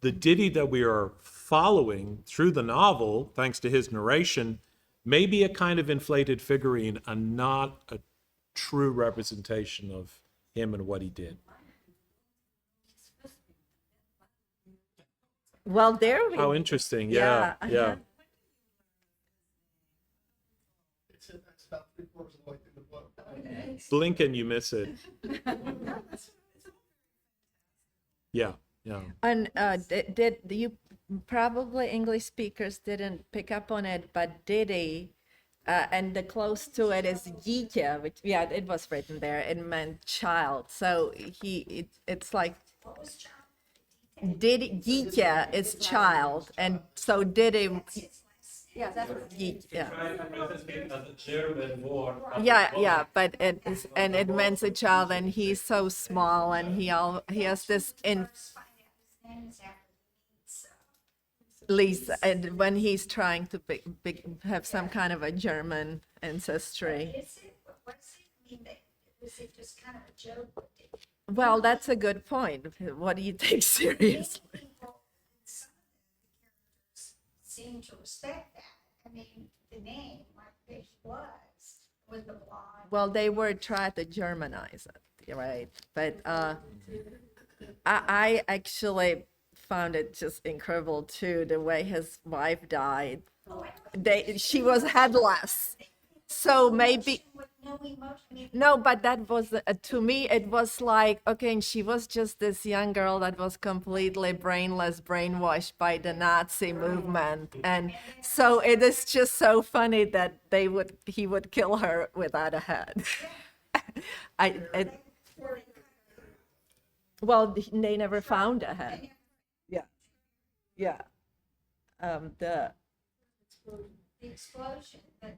the ditty that we are following through the novel, thanks to his narration, may be a kind of inflated figurine and not a true representation of him and what he did. Well, there we How interesting. Yeah. uh-huh. It's about 3/4 of the way through the book. Blink and you miss it. Yeah. And did you probably English speakers didn't pick up on it, but Didi, and the close to it is dítě, which it was written there. It meant child. So it's like dítě is child, and so Didi. Yeah, that's what. Yeah. Try to present it as a German word. Yeah, but it means a child, and he's so small, and he has this Lisa, and when he's trying to have some kind of a German ancestry. What's it mean that, was it just kind of a joke? Well, that's a good point. What do you take seriously? People, some of the characters seem to respect that. I mean, the name, like Fish was, with the blonde. Well, they were trying to Germanize it, right? But I actually found it just incredible too, the way his wife died. She was headless, so maybe With no emotion. no, but that was to me it was like, okay, and she was just this young girl that was completely brainless, brainwashed by the Nazi movement, and so it is just so funny that he would kill her without a head. Well, they never found a head. Yeah. The explosion, but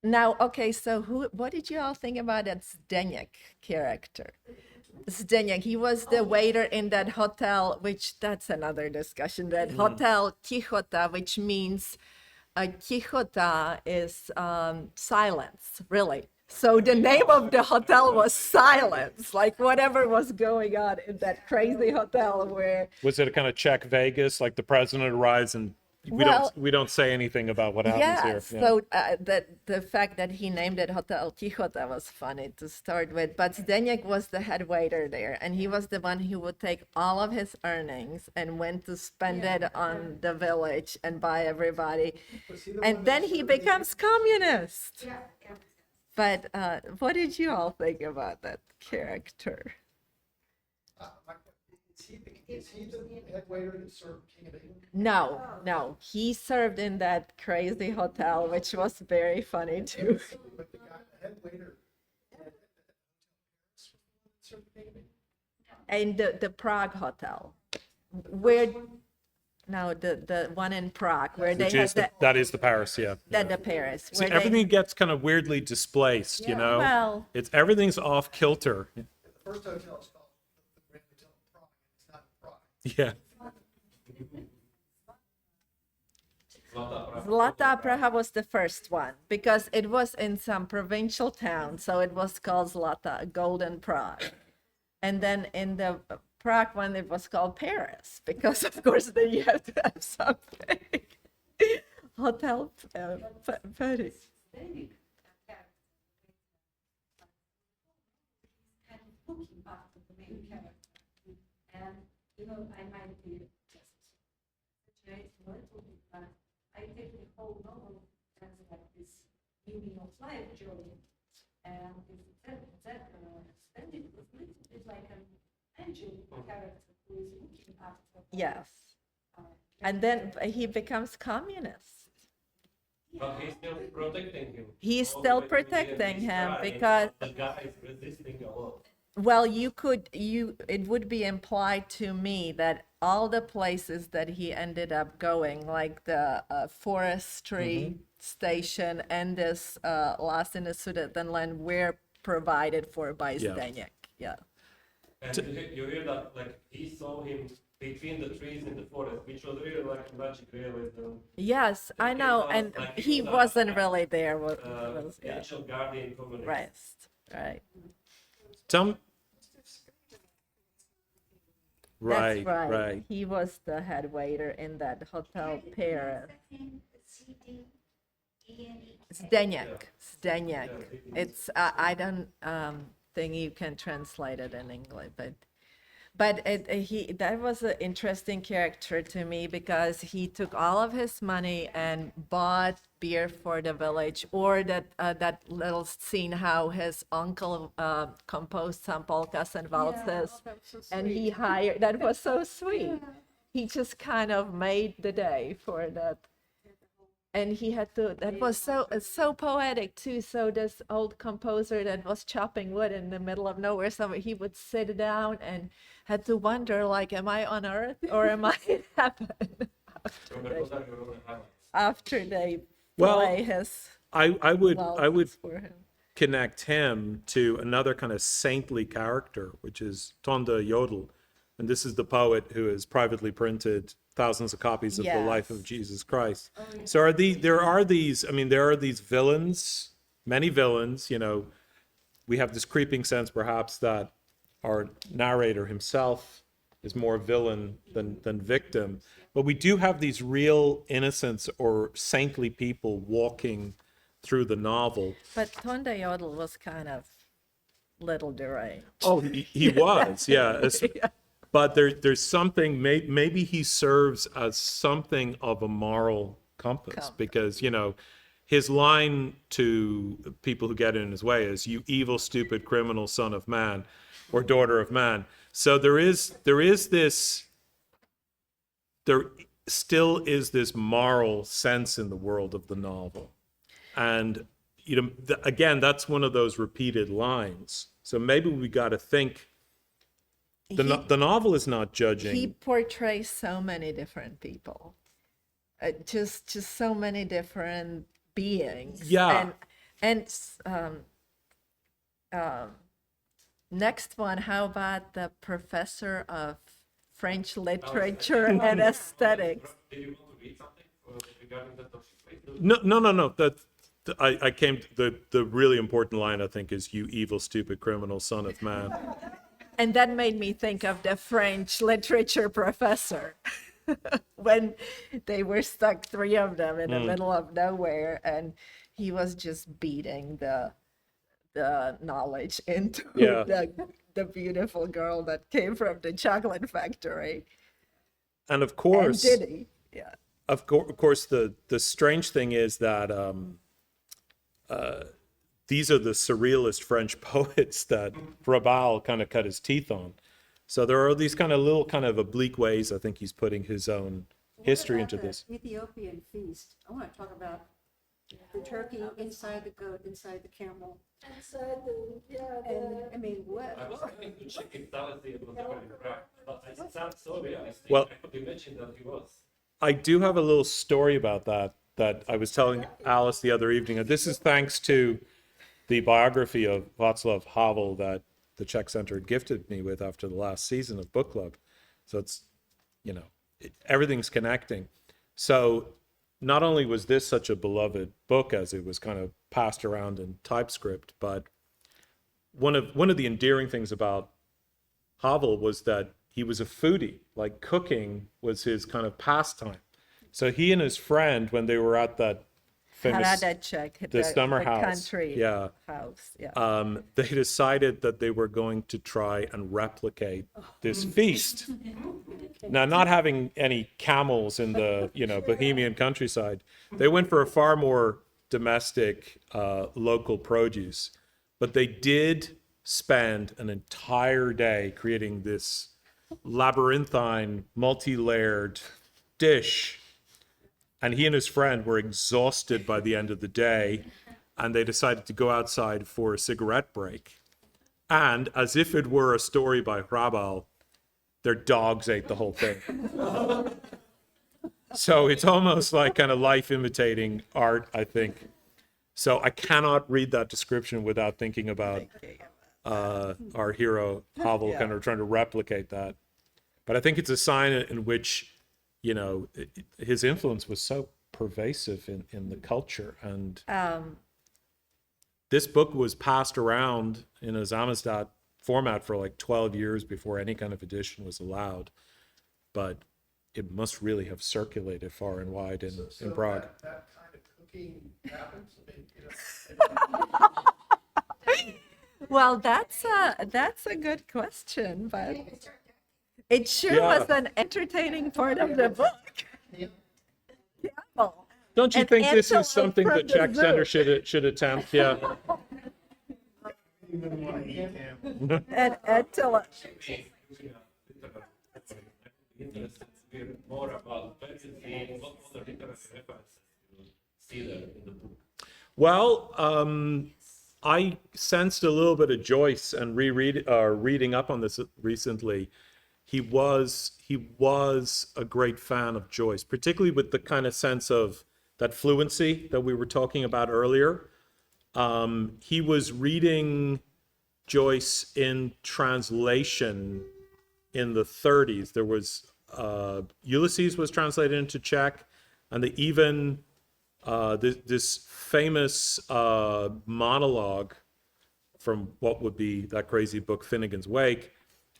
Now, okay, so what did you all think about that Zdeněk character? Zdeněk, he was the waiter in that hotel, which that's another discussion, that Hotel Tichota, which means Tichota is silence, really. So the name of the hotel was Silence, like whatever was going on in that crazy hotel where Was it a kind of Czech Vegas, like the president arrives and we don't say anything about what happens here? So the fact that he named it Hotel Tichota was funny to start with, but Zdeněk was the head waiter there, and he was the one who would take all of his earnings and went to spend it on the village and buy everybody, and then he becomes communist. yeah. But what did you all think about that character? Is he the head waiter that served King of England? No, he served in that crazy hotel, which was very funny too. But the head waiter served King of England? And the Prague hotel, where no, the one in Prague where they had That is the Paris, yeah. the Paris. See, Where everything gets kind of weirdly displaced, you know? Well- Everything's off kilter. The first hotel is called the Grand Hotel in Prague. It's not in Prague. Yeah. Zlatá Praha was the first one because it was in some provincial town, so it was called Zlatá, Golden Prague. And then in the Prague one, it was called Paris because, of course, then you have to have something. Hotel Paris. Kind of looking after the main character. And, I might be just exaggerating a little bit, but I take the whole novel as like this meaning of life journey. And that spending with me managing the character who is looking after. Yes. And then he becomes communist. But he's still protecting him. He's All the still way to the end, protecting he's him trying, because, but the guy is resisting a lot. well, it would be implied to me that all the places that he ended up going, like the forestry station and this Last in the Sudetenland, were provided for by Yeah. Zdeněk. Yeah. And you hear that, like, he saw him between the trees in the forest, which was really like magic realism. Yes, I know, was and like he was a- wasn't really there. Yeah. Angel guardian communist. Right, right. Tell That's right, right. right. He was the head waiter in that hotel Paris. Zdeněk. Zdeněk. It's I don't think you can translate it in English, but that was an interesting character to me because he took all of his money and bought beer for the village, or that little scene how his uncle composed some polkas and waltzes, and he hired. That was so sweet. He just kind of made the day for that. And he had to, that was so poetic too. So this old composer that was chopping wood in the middle of nowhere somewhere, he would sit down and had to wonder, like, am I on Earth or am I in heaven? Robert, what are your own highlights? After they Well, play his I would waltzes for him. connect him to another kind of saintly character, which is Tonda Yodel. And this is the poet who has privately printed thousands of copies of the life of Yes. Jesus Christ. So there are these villains, many villains, we have this creeping sense perhaps that our narrator himself is more villain than victim. But we do have these real innocents or saintly people walking through the novel. But Tonda Yodel was kind of little deranged. Oh, he was, yeah. But there's something, maybe he serves as something of a moral compass because, his line to people who get in his way is, "You evil, stupid, criminal son of man or daughter of man." So there still is this moral sense in the world of the novel. And, again, that's one of those repeated lines. So maybe we got to think, the novel is not judging. He portrays so many different people, just so many different beings. Yeah. And next one, how about the professor of French literature and aesthetics? Did you want to read something regarding that topic? No. I came to the really important line, I think, is, "You evil, stupid, criminal son of man." And that made me think of the French literature professor when they were stuck, three of them, in the middle of nowhere, and he was just beating the knowledge into the beautiful girl that came from the chocolate factory. And of And course, Diddy, yeah. of course, the strange thing is that these are the surrealist French poets that Hrabal kind of cut his teeth on. So there are these kind of little kind of oblique ways I think he's putting his own history into this. Ethiopian feast. I want to talk about the turkey inside the goat, inside the camel. And I mean, what? I was trying to check if Talasi was ever in Prague, but it sounds so realistic. Well- I could imagine that he was. I do have a little story about that I was telling Alice the other evening. And this is thanks to the biography of Václav Havel that the Czech Center gifted me with after the last season of book club. So it's, everything's connecting. So not only was this such a beloved book as it was kind of passed around in typescript, but one of the endearing things about Havel was that he was a foodie. Like, cooking was his kind of pastime. So he and his friend, when they were at that famous Hradeček, the summer house, country house, yeah. they decided that they were going to try and replicate this feast. Now, not having any camels in the Bohemian countryside, they went for a far more domestic local produce. But they did spend an entire day creating this labyrinthine, multi-layered dish. And he and his friend were exhausted by the end of the day, and they decided to go outside for a cigarette break. And as if it were a story by Hrabal, their dogs ate the whole thing. So it's almost like kind of life imitating art, I think. So I cannot read that description without thinking about our hero Hrabal kind of trying to replicate that. But I think it's a sign in which, you know, his influence was so pervasive in the culture. And this book was passed around in a Samizdat format for like 12 years before any kind of edition was allowed. But it must really have circulated far and wide in Prague. That kind of cooking happens? I mean, you know, Well, that's a good question, but it sure Yeah. was an entertaining part of the book. Yeah. Don't you An think this is antelope something from the the Czech zoo. Center should attempt? Yeah. Even want to eat him. And antelope. Interested to hear more about what other literary references you see there in the book. Well, I sensed a little bit of Joyce and reading up on this recently. He was a great fan of Joyce, particularly with the kind of sense of that fluency that we were talking about earlier. He was reading Joyce in translation in the 30s. There was Ulysses was translated into Czech, and this famous monologue from what would be that crazy book Finnegan's Wake,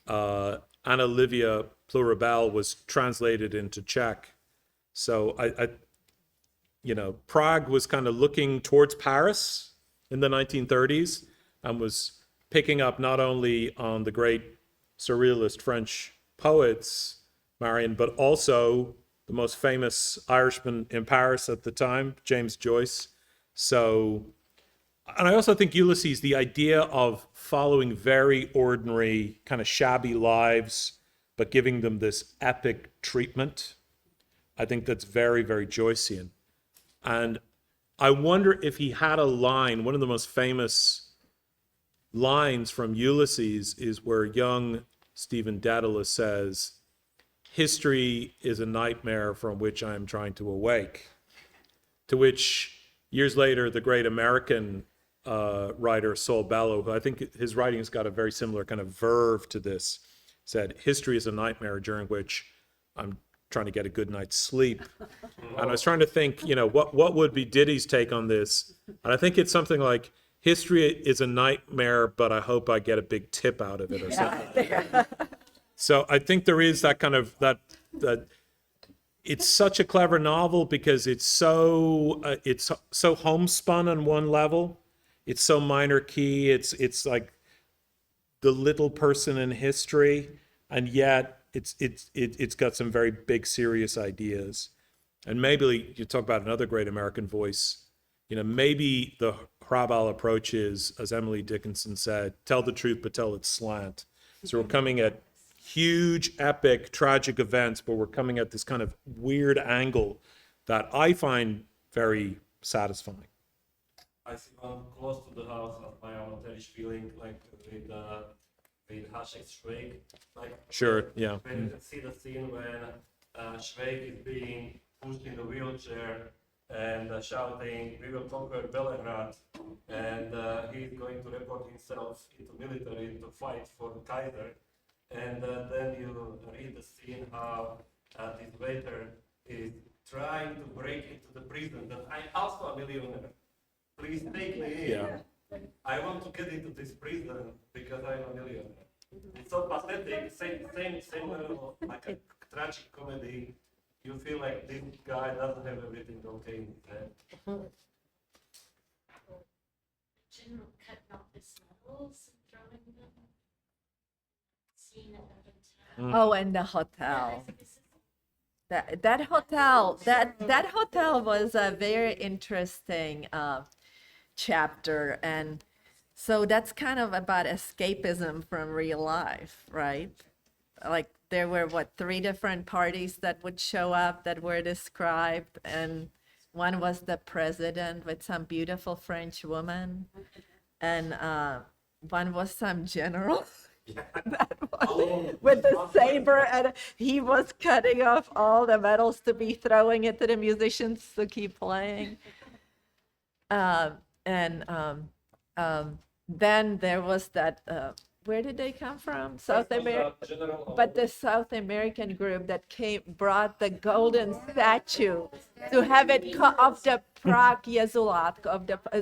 Anna Livia Plurabelle, was translated into Czech. So I Prague was kind of looking towards Paris in the 1930s and was picking up not only on the great surrealist French poets, Marion, but also the most famous Irishman in Paris at the time, James Joyce. So, and I also think Ulysses, the idea of following very ordinary, kind of shabby lives, but giving them this epic treatment, I think that's very, very Joycean. And I wonder if he had a line, one of the most famous lines from Ulysses is where young Stephen Dedalus says, "History is a nightmare from which I am trying to awake." To which, years later, the great American writer Saul Bellow, who I think his writing has got a very similar kind of verve to this, said, "History is a nightmare during which I'm trying to get a good night's sleep." And I was trying to think, what would be Diddy's take on this? And I think it's something like, "History is a nightmare, but I hope I get a big tip out of it," or something. So I think there is that kind of that it's such a clever novel because it's so homespun on one level. It's so minor key. It's like the little person in history, and yet it's got some very big serious ideas. And maybe you talk about another great American voice. Maybe the Hrabal approach is, as Emily Dickinson said, tell the truth but tell it slant. So we're coming at huge, epic, tragic events, but we're coming at this kind of weird angle that I find very satisfying. I see one close to the house of my own feeling, like with Hasek's Schweig. Like, Sure, yeah. when you can see the scene when Schweig is being pushed in the wheelchair and shouting, "We will conquer Belgrade," and he's going to report himself into military to fight for the Kaiser. And then you read the scene how this waiter is trying to break into the prison. That I'm also a millionaire. Please take me in. Yeah. I want to get into this prison because I'm a millionaire. It's so pathetic. Same level of like a tragic comedy. You feel like this guy doesn't have everything okay in his head. General cutting off his medals and throwing them. Seeing it at a hotel. Oh, and the hotel. That hotel was a very interesting chapter, and So that's kind of about escapism from real life, right? Like there were what, 3 different parties that would show up that were described, and one was the president with some beautiful French woman, and one was some general with the saber, and he was cutting off all the medals to be throwing it to the musicians to keep playing. And then there was that, where did they come from? South America. But the South American group that brought the golden statue to have it of the Prague Jezulat,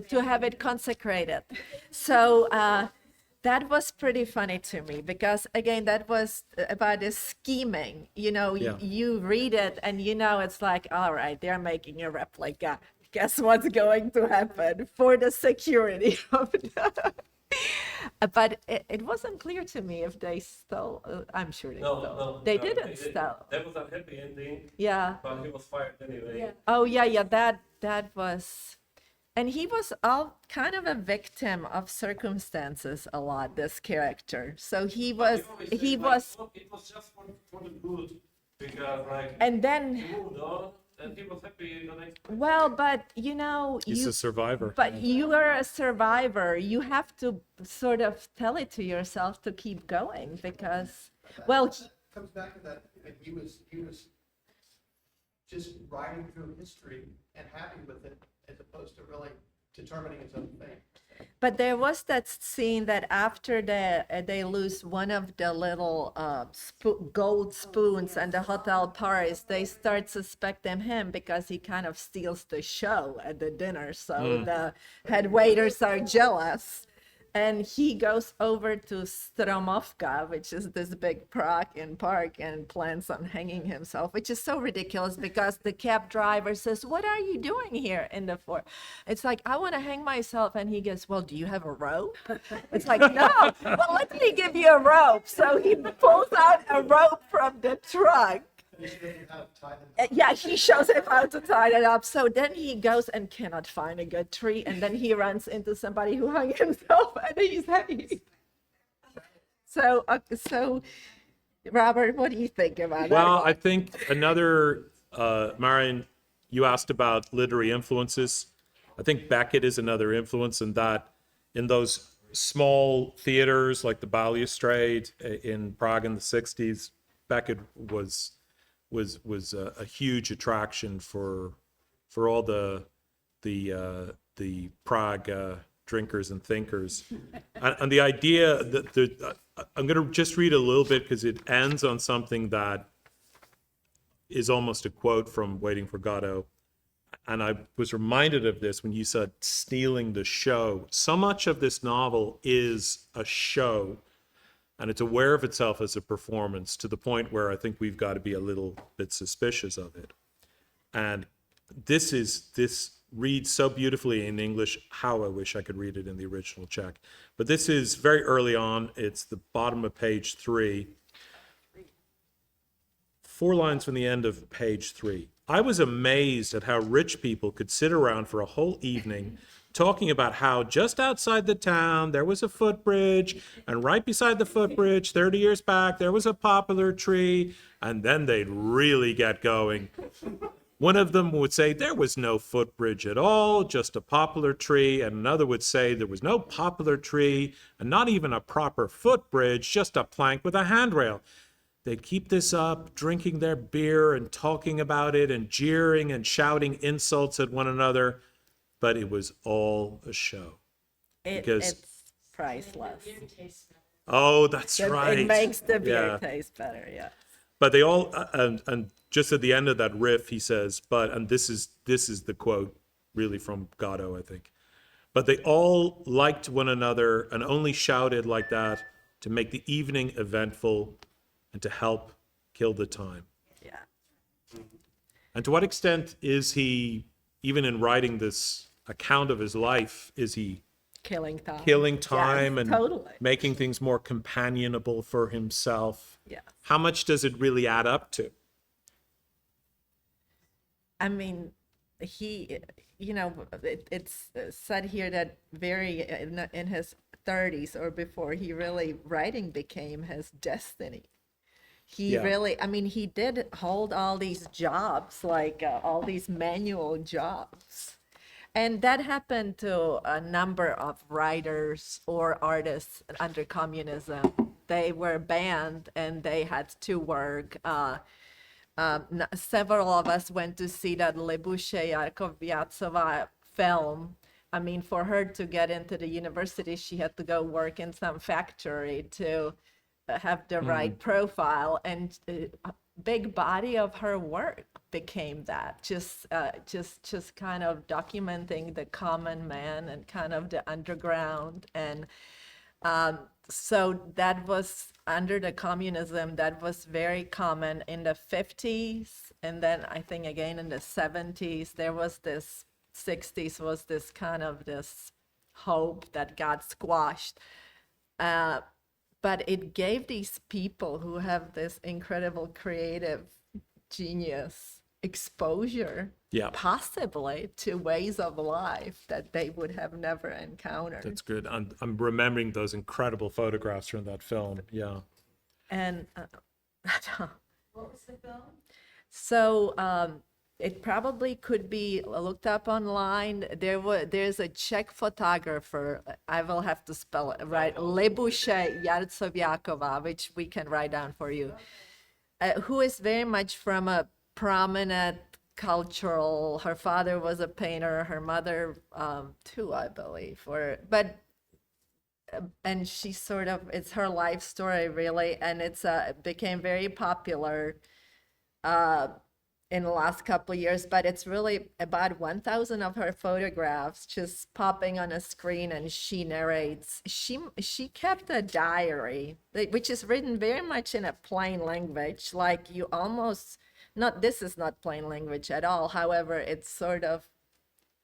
to have it consecrated. So that was pretty funny to me, because again, that was about the scheming. You read it and it's like, all right, they're making a replica. Guess what's going to happen for the security of the... But it wasn't clear to me if they stole. I'm sure they stole. No, They didn't steal. That was a happy ending, Yeah. but he was fired anyway. Yeah. Oh yeah. That was, and he was all kind of a victim of circumstances a lot. This character. So he was. He was. It was just for the good, because like And then, he moved on, and he was happy in the next. well, but He's a survivor. But you are a survivor. You have to sort of tell it to yourself to keep going, because, well, Comes back to that, he was just riding through history and happy with it, as opposed to really determining his own fate. but there was that scene that after they lose one of the little gold spoons in the hotel Paris, they start suspecting him because he kind of steals the show at the dinner. So the head waiters are jealous. And he goes over to Stromovka, which is this big Prague park, and plans on hanging himself, which is so ridiculous because the cab driver says, "What are you doing here in the fort?" It's like, "I want to hang myself." And he goes, "Well, do you have a rope?" It's like, "No, well, let me give you a rope." So he pulls out a rope from the trunk. He should have tied them. Yeah, he shows him how to tie it up. So then he goes and cannot find a good tree, and then he runs into somebody who hung himself, and he's hanging. So, Robert, what do you think about Well, that? I think another, Marion, you asked about literary influences. I think Beckett is another influence in that, in those small theaters like the Balustrade in Prague in the 60s, Beckett was a huge attraction for all the Prague drinkers and thinkers, and the idea that I'm going to just read a little bit because it ends on something that is almost a quote from Waiting for Godot, and I was reminded of this when you said stealing the show. So much of this novel is a show. And it's aware of itself as a performance to the point where I think we've got to be a little bit suspicious of it. And this reads so beautifully in English. How I wish I could read it in the original Czech. But this is very early on. It's the bottom of page 3. 4 lines from the end of page 3. I was amazed at how rich people could sit around for a whole evening talking about how just outside the town there was a footbridge, and right beside the footbridge 30 years back there was a poplar tree, and then they'd really get going. One of them would say there was no footbridge at all, just a poplar tree, and another would say there was no poplar tree and not even a proper footbridge, just a plank with a handrail. They'd keep this up, drinking their beer and talking about it and jeering and shouting insults at one another. But it was all a show. Because- It's priceless. Oh, that's right. It makes the beer Yeah. taste better, yeah. But they all, and just at the end of that riff, he says, and this is the quote really from Godot, I think. But they all liked one another and only shouted like that to make the evening eventful and to help kill the time. Yeah. And to what extent is he, even in writing this account of his life, is he Killing time. killing time and totally. making things more companionable for himself? Yeah. How much does it really add up to? I mean, he, it's said here that in his 30s or before he really writing became his destiny. He Yeah. really, I mean, he did hold all these jobs, like all these manual jobs. And that happened to a number of writers or artists under communism. They were banned and they had to work. Several of us went to see that Lebushe Yarkovyatsova film. I mean, for her to get into the university, she had to go work in some factory to have the right profile, and a big body of her work became that, just kind of documenting the common man and kind of the underground. And so that was under the communism, that was very common in the 50s. And then I think again in the 70s, there was this, 60s was this kind of this hope that got squashed. But it gave these people who have this incredible creative genius exposure, Yeah. possibly to ways of life that they would have never encountered. That's good. I'm remembering those incredible photographs from that film. Yeah. And What was the film? so it probably could be looked up online. There's a Czech photographer. I will have to spell it right. Lebushe Yarcovyakova, which we can write down for you, who is very much from a prominent cultural. Her father was a painter. Her mother too, I believe. And she sort of, it's her life story really, and it became very popular in the last couple of years, but it's really about 1,000 of her photographs just popping on a screen, and she narrates. She kept a diary, which is written very much in a plain language, like you almost, not, this is not plain language at all. However, it's sort of,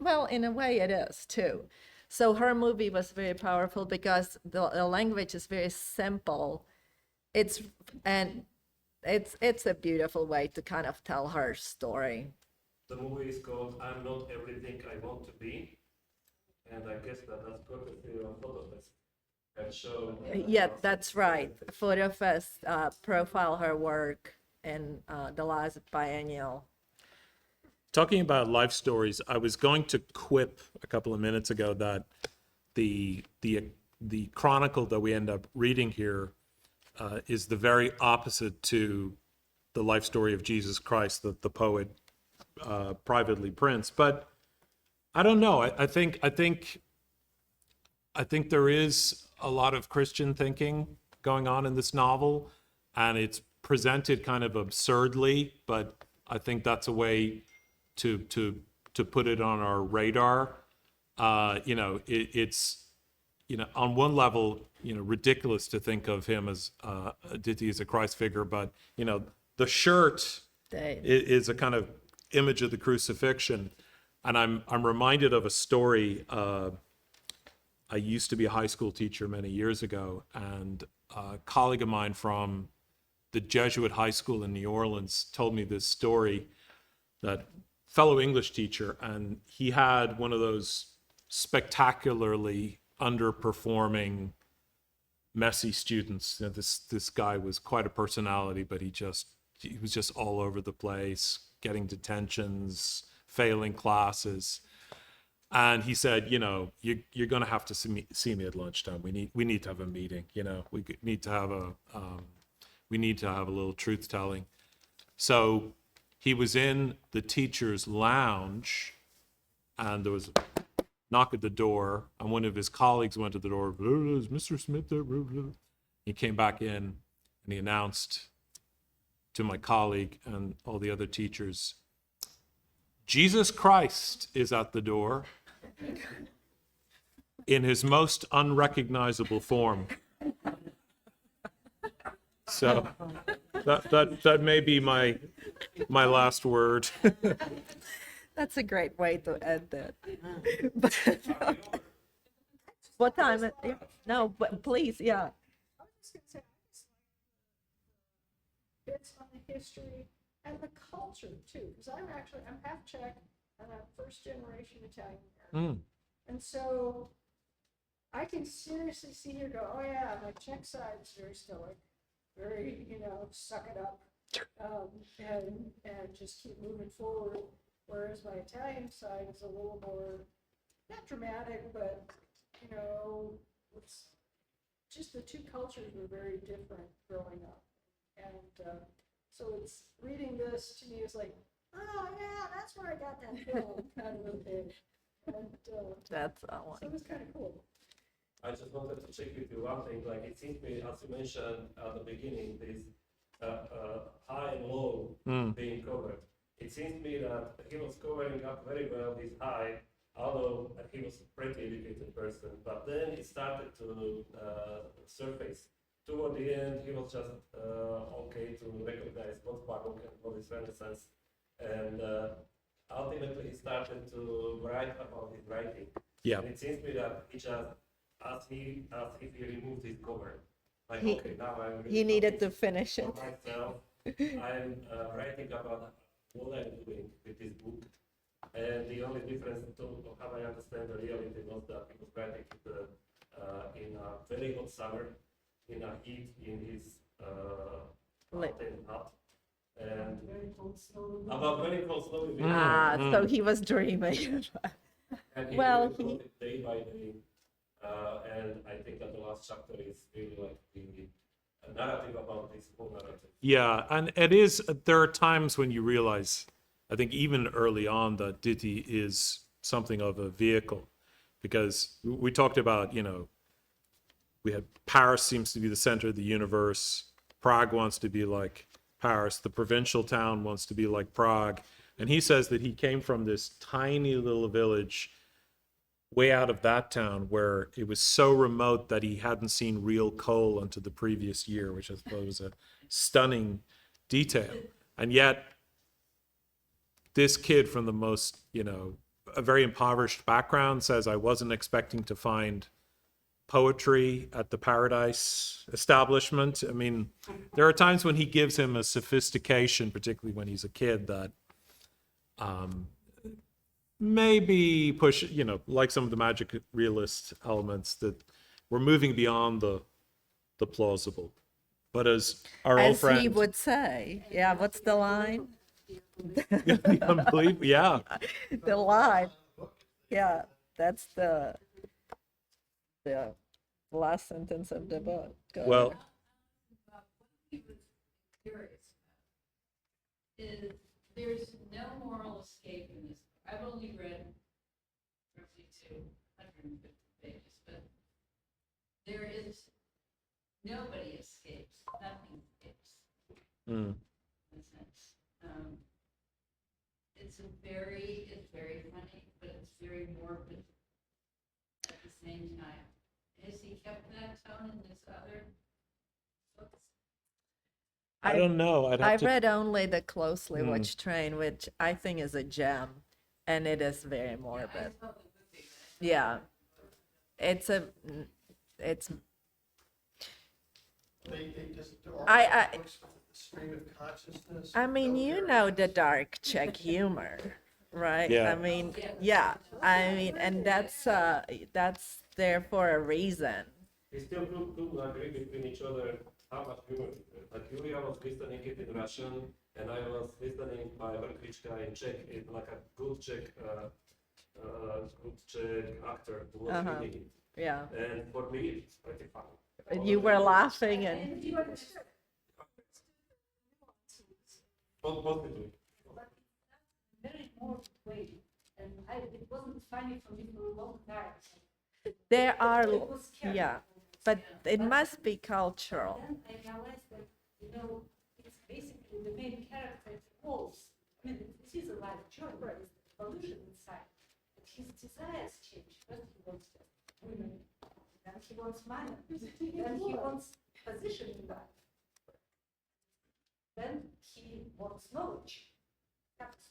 well, in a way it is too. So her movie was very powerful because the language is very simple. It's a beautiful way to kind of tell her story. The movie is called I'm Not Everything I Want to Be, and I guess that's courtesy of PhotoFest. And show. Yeah, that's right. PhotoFest profile her work in the last biennial. Talking about life stories, I was going to quip a couple of minutes ago that the chronicle that we end up reading here is the very opposite to the life story of Jesus Christ that the poet privately prints. But I don't know. I think there is a lot of Christian thinking going on in this novel, and it's presented kind of absurdly, but I think that's a way to put it on our radar. It's on one level, ridiculous to think of him as Aditi as a Christ figure, but the shirt is a kind of image of the crucifixion. And I'm reminded of a story. I used to be a high school teacher many years ago, and a colleague of mine from the Jesuit high school in New Orleans told me this story, that fellow English teacher, and he had one of those spectacularly underperforming, messy students. This guy was quite a personality, but he was just all over the place, getting detentions, failing classes. And he said, you're going to have to see me at lunchtime. We need to have a meeting. We need to have a little truth telling. So he was in the teacher's lounge, and there was a knock at the door, and one of his colleagues went to the door. Is Mr. Smith there? He came back in, and he announced to my colleague and all the other teachers, Jesus Christ is at the door in his most unrecognizable form. So that may be my last word. That's a great way to end it. What time? No, but please, yeah. I was just gonna say, I just like bits on the history and the culture too, because I'm half Czech and I'm first generation Italian American. And so I can seriously see her go, oh yeah, my Czech side is very stoic, very, suck it up, and just keep moving forward. Whereas my Italian side is a little more, not dramatic, but, it's just the two cultures were very different growing up. And so it's reading this to me is like, oh yeah, that's where I got that film kind of a thing. And That's so it was kind of cool. I just wanted to check with you one thing, like it seems to me, as you mentioned at the beginning, this high and low being covered. It seems to me that he was covering up very well his high, although he was a pretty educated person, but then it started to surface. Toward the end, he was just okay to recognize what's Baroque and what is Renaissance, and ultimately he started to write about his writing. Yeah. And it seems to me that he just, as if he removed his cover, like He- okay, now I'm he needed to finish it. for myself. I'm writing about what I'm doing with this book, and the only difference to how I understand the reality was that he was writing it in a very hot summer, in a heat in his mountain hut, and about very close snow. So he was dreaming. And he Well, really wrote it day by day, and I think that the last chapter is really like the narrative about this whole narrative. Yeah, and it is, there are times when you realize, I think even early on, that Diti is something of a vehicle. Because we talked about, we had Paris seems to be the center of the universe. Prague wants to be like Paris. The provincial town wants to be like Prague. And he says that he came from this tiny little village way out of that town where it was so remote that he hadn't seen real coal until the previous year, which I suppose was a stunning detail. And yet, this kid from the most, a very impoverished background says, I wasn't expecting to find poetry at the Paradise establishment. I mean, there are times when he gives him a sophistication, particularly when he's a kid, that maybe push, like some of the magic realist elements, that we're moving beyond the plausible. But as our old As friend, he would say. Yeah, what's the line? the unbelievable, yeah, The line. Yeah, that's the last sentence of the book. Go well, ahead. What he was curious about is there's no moral escape in this. I've only read roughly 250 pages, but there is nobody escapes, nothing escapes mm, in a sense. It's very funny, but it's very morbid at the same time. Has he kept that tone in his other books? I don't know. I I'd have read only The Closely Watched Train, which I think is a gem, and it is very I morbid. saw the movie. Yeah, it's They just, there are I- books with the stream of consciousness. I mean, you know the dark Czech humor, right? Yeah. I mean, yeah, and that's there for a reason. We still couldn't agree between each other how much humor is there. Like Julia was listening it in Russian, and I was listening by Verklička in Czech. It's like a good Czech actor who was reading it. Yeah, And for me, it's pretty funny. you were laughing and You understood. Positively. Very more way, and it wasn't funny for me for a long time. there are, It was scary. yeah, but it must be cultural. Then I realized that, it's basically the main character evolves. I mean, this is a life journey, it's evolution inside. But his desires change. First he wants women, then he wants money, then he wants position in life. Then he wants knowledge.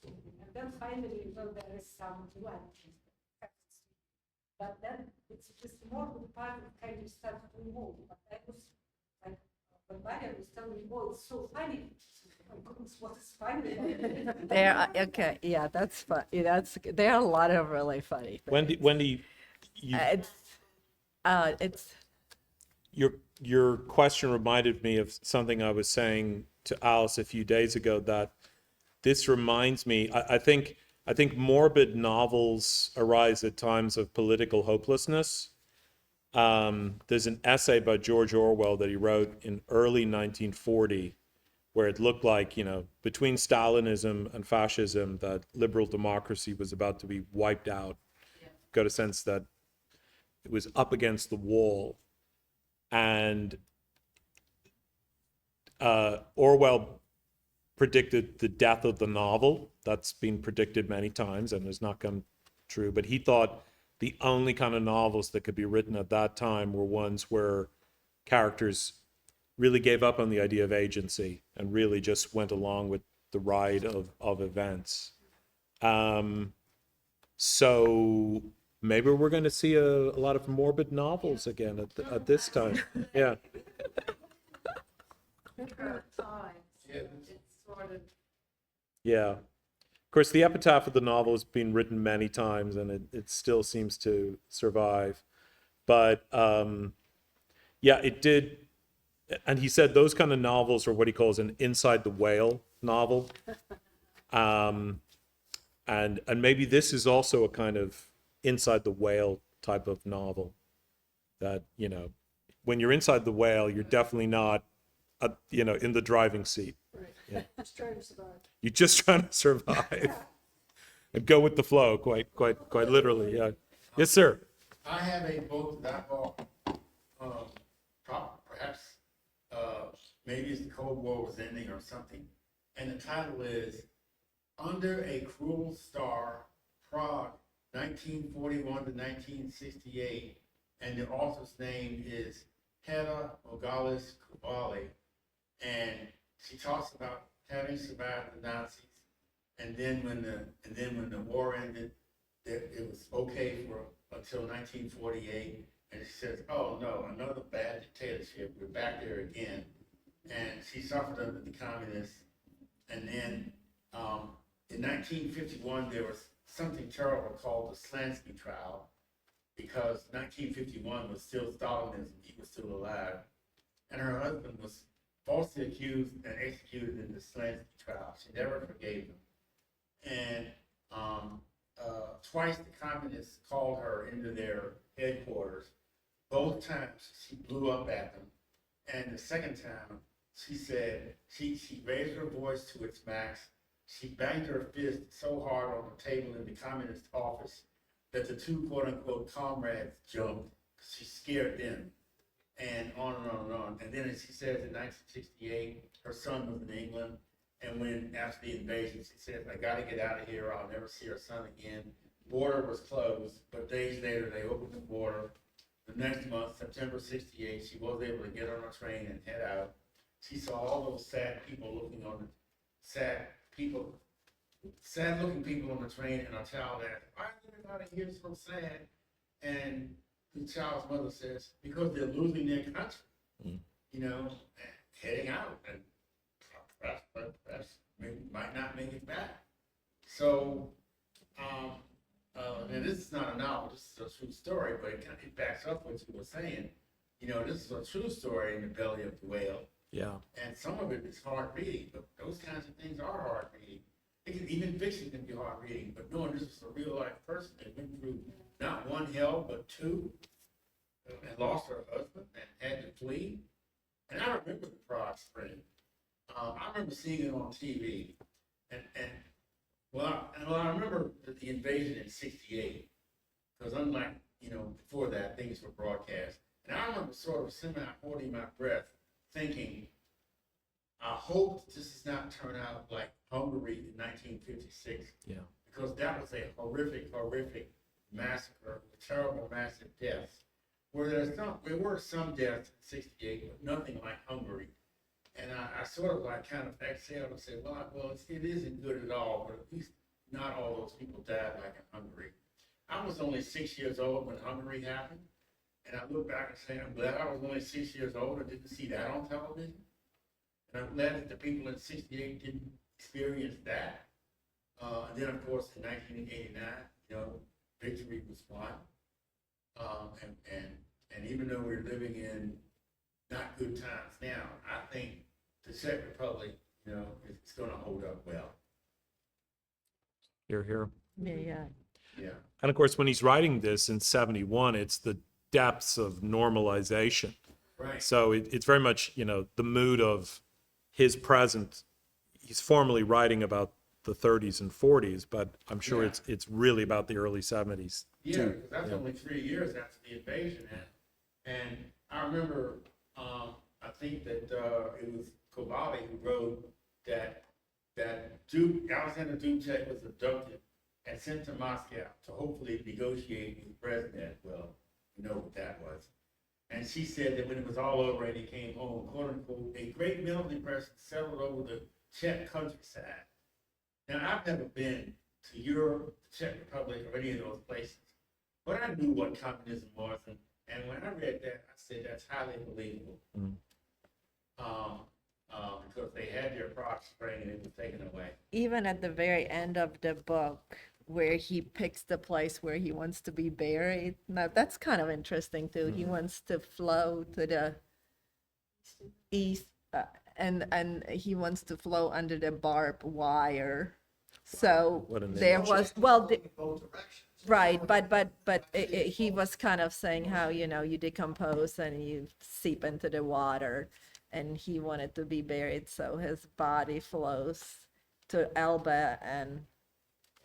And then finally, there is some duality. But then it's just more part of kind of starts to move. But I was like, when Maria was telling me, oh, it's so funny. Oh my goodness, what is funny about it? There are, okay, yeah, that's fun. There are a lot of really funny things. Wendy, you, It's It's, Your question reminded me of something I was saying to Alice a few days ago, that this reminds me, I think morbid novels arise at times of political hopelessness. There's an essay by George Orwell that he wrote in early 1940 where it looked like, between Stalinism and fascism, that liberal democracy was about to be wiped out. Got a sense that it was up against the wall. And Orwell predicted the death of the novel. That's been predicted many times and has not come true. But he thought the only kind of novels that could be written at that time were ones where characters really gave up on the idea of agency and really just went along with the ride of events. So maybe we're going to see a lot of morbid novels again at this time. Yeah. Times, it's sort of, Yeah. Of course, the epitaph of the novel has been written many times, and it still seems to survive. But yeah, it did. And he said those kind of novels are what he calls an inside the whale novel. And maybe this is also a kind of inside the whale type of novel. That, when you're inside the whale, you're definitely not, in the driving seat. Right. Yeah. Just trying to survive. You're just trying to survive and go with the flow, quite literally. Yeah. Yes, sir. I have a book that I bought, perhaps, maybe it's the Cold War was ending or something. And the title is Under a Cruel Star, Prague, 1941 to 1968. And the author's name is Hedda Nogales Kubali. And she talks about having survived the Nazis. And then when the war ended, it was okay until 1948. And she says, oh no, another bad dictatorship. We're back there again. And she suffered under the communists. And then in 1951, there was something terrible called the Slansky trial, because 1951 was still Stalinism. He was still alive. And her husband was falsely accused and executed in the Slansky trial. She never forgave him. And twice the communists called her into their headquarters. Both times she blew up at them. And the second time, she said, she raised her voice to its max. She banged her fist so hard on the table in the communist office that the two quote-unquote comrades jumped. She scared them. And on and on and on. And then, as she says, in 1968, her son was in England. And when, after the invasion, she said, I got to get out of here. I'll never see her son again. Border was closed, but days later, they opened the border. The next month, September 68, she was able to get on a train and head out. She saw all those sad looking people on the train, and a child asked, why is everybody here so sad? And the child's mother says, because they're losing their country, heading out, and perhaps might not make it back. So, and this is not a novel, this is a true story, but it backs up what you were saying. This is a true story in the belly of the whale. Yeah. And some of it is hard reading, but those kinds of things are hard reading. Even fiction can be hard reading, but knowing this is a real life person that went through not one hell, but two, and lost her husband and had to flee. And I remember the Prague Spring. I remember seeing it on TV. I remember the invasion in '68, because unlike, before that, things were broadcast. And I remember sort of holding my breath, thinking, I hope this does not turn out like Hungary in 1956. Yeah. Because that was a horrific massacre, terrible, massive deaths. Where there were some deaths in '68, but nothing like Hungary. And I sort of kind of exhaled and said, well, it isn't good at all, but at least not all those people died like in Hungary. I was only 6 years old when Hungary happened. And I look back and say, I'm glad I was only 6 years old and didn't see that on television. And I'm glad that the people in '68 didn't experience that. And then, of course, in 1989, victory was won. And even though we're living in not good times now, I think the Czech Republic, you know, it's gonna hold up well. Here. Yeah. Yeah. And of course, when he's writing this in 71, it's the depths of normalization. Right. So it's very much, you know, the mood of his present. He's formally writing about the 30s and 40s, but I'm sure Yeah. it's really about the early 70s. Yeah, too. 'cause that's only 3 years after the invasion, and I remember, I think that, it was Kobali who wrote that Alexander Dubček was abducted and sent to Moscow to hopefully negotiate with the president. Well, you know what that was. And she said that when it was all over and he came home, quote unquote, a great mental depression settled over the Czech countryside. Now, I've never been to Europe, the Czech Republic, or any of those places, but I knew what communism was, and when I read that, I said that's highly believable. Because they had their Prague Spring and it was taken away. Even at the very end of the book, where he picks the place where he wants to be buried. Now that's kind of interesting too. He wants to flow to the east, and he wants to flow under the barbed wire. So What an there was Both directions. right, but he was kind of saying how, you know, you decompose and you seep into the water, and he wanted to be buried so his body flows to Elba and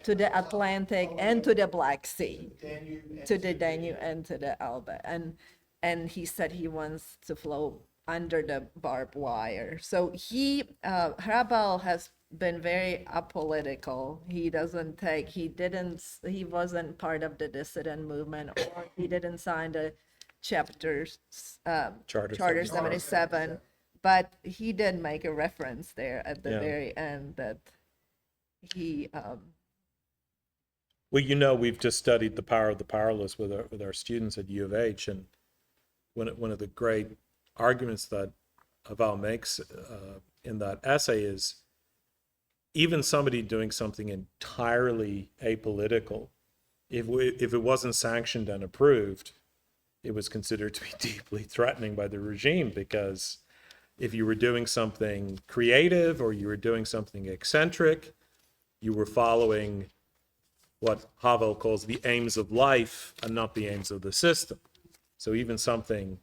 to the Atlantic and to the Black Sea, Danube and to the Danube and to the Elbe. And he said he wants to flow under the barbed wire. So Hrabal has been very apolitical. He wasn't part of the dissident movement, or he didn't sign the chapters, Charter 77, but he did make a reference there at the Yeah. very end that he, Well, you know, we've just studied The Power of the Powerless with our students at U of H, and one of the great arguments that Hrabal makes in that essay is even somebody doing something entirely apolitical, if it wasn't sanctioned and approved, it was considered to be deeply threatening by the regime, because if you were doing something creative or you were doing something eccentric, you were following what Havel calls the aims of life and not the aims of the system. So even something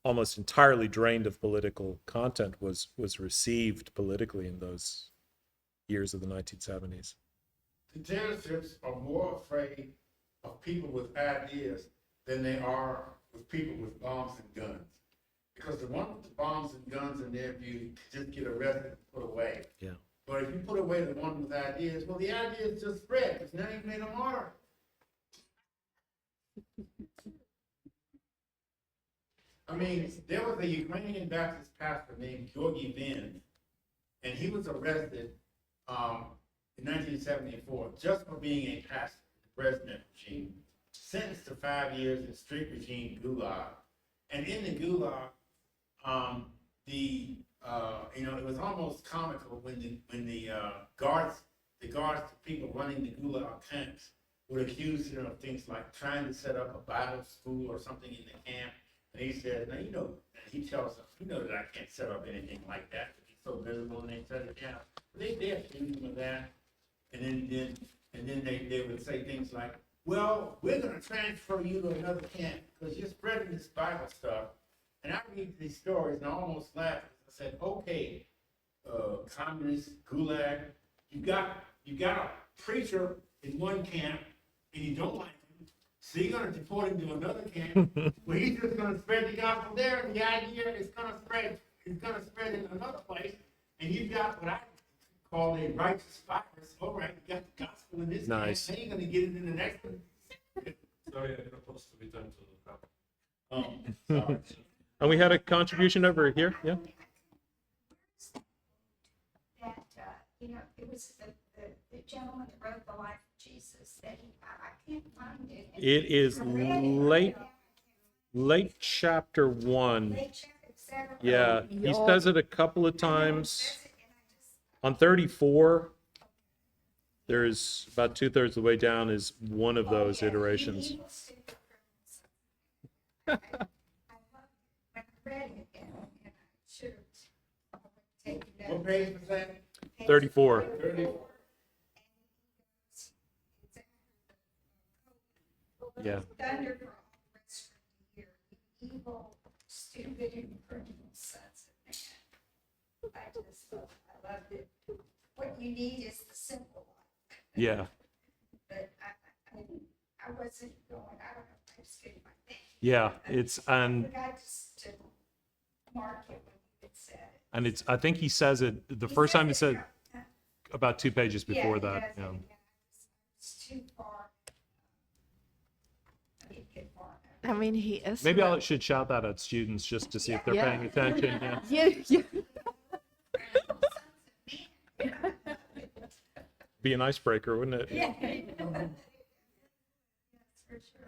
almost entirely drained of political content was received politically in those years of the 1970s. Dictatorships are more afraid of people with ideas than they are with people with bombs and guns. Because the one with the bombs and guns, in their view, just get arrested and put away. Yeah. But if you put away the one with ideas, well, the ideas just spread, because now you've made a martyr. I mean, there was a Ukrainian Baptist pastor named Georgy Vin, and he was arrested in 1974 just for being a pastor in the Brezhnev regime, sentenced to 5 years in strict regime gulag. And in the gulag, it was almost comical when the guards, the people running the gulag camps would accuse him of things like trying to set up a Bible school or something in the camp. And he said, now, and he tells us, that I can't set up anything like that, because he's so visible, and they shut it down. They accused him of that. And then they would say things like, well, we're going to transfer you to another camp because you're spreading this Bible stuff. And I read these stories and I almost laughed. I said, okay, communist, gulag, you got a preacher in one camp and you don't like him, so you're going to deport him to another camp where he's just going to spread the gospel there, and the idea is going to spread in another place, and you've got what I call a righteous virus. All right, you got the gospel in this Nice. camp, then you're going to get it in the next one. Sorry, I propose to return to the Hrabal. Sorry. And we had a contribution over here, yeah? That, it was the gentleman that wrote The Life of Jesus, that I can't find it. It is late chapter 1. Late chapter 7. Yeah, he Yeah. says it a couple of times. On 34, there's about 2/3 of the way down is one of those iterations. I loved it. When I read it, and I should have taken that. What page was that? 34. 34. Yeah. Thunder for all the rest of the year. You evil, stupid, and criminal sons of man. I loved it. What you need is the simple life. Yeah. But I wasn't going, I don't know if I was getting my thing. Yeah. It's, I and forgot to mark it when you had said it. and it's, I think he says it, the first time he said about 2 pages before that. Yeah. It's too far. I didn't get far enough. I mean, he is. Maybe I should shout that at students just to see if they're Yeah. paying attention. Yeah. You, Be an icebreaker, wouldn't it?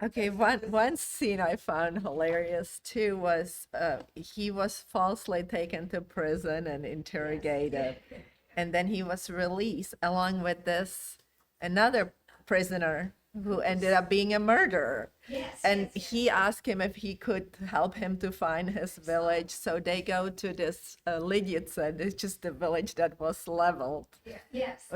okay, one scene I found hilarious too was he was falsely taken to prison and interrogated, and then he was released along with this another prisoner who ended up being a murderer. Yes. And he asked him if he could help him to find his village. So they go to this Lidice, it's just the village that was leveled. Yes.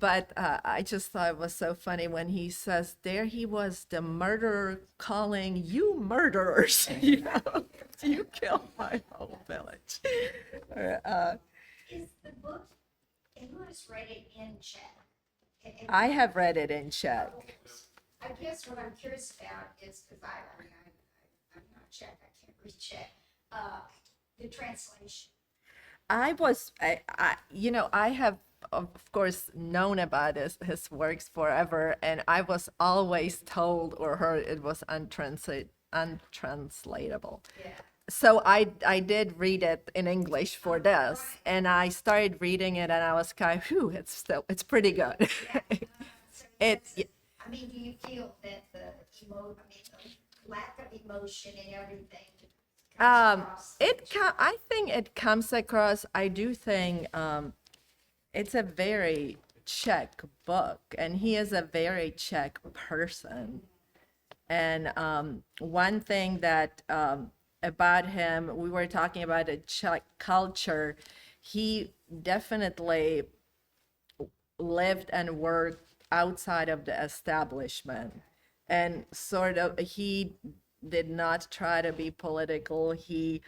But I just thought it was so funny when he says there he was, the murderer calling you murderers. You know, you killed my whole village. Is the book, and who has read it in Czech? I have read it in Czech. I guess what I'm curious about is, because I'm not Czech, I can't read Czech, the translation. I have, of course, known about his works forever, and I was always told or heard it was untranslatable. Yeah. So I did read it in English for this, and I started reading it, and I was kind of, whew, it's pretty good. It's. I mean, do you feel that the lack of emotion and everything comes across? I think it comes across. I do think it's a very Czech book, and he is a very Czech person. And one thing that about him, we were talking about the Czech culture. He definitely lived and worked outside of the establishment, and sort of he did not try to be political. He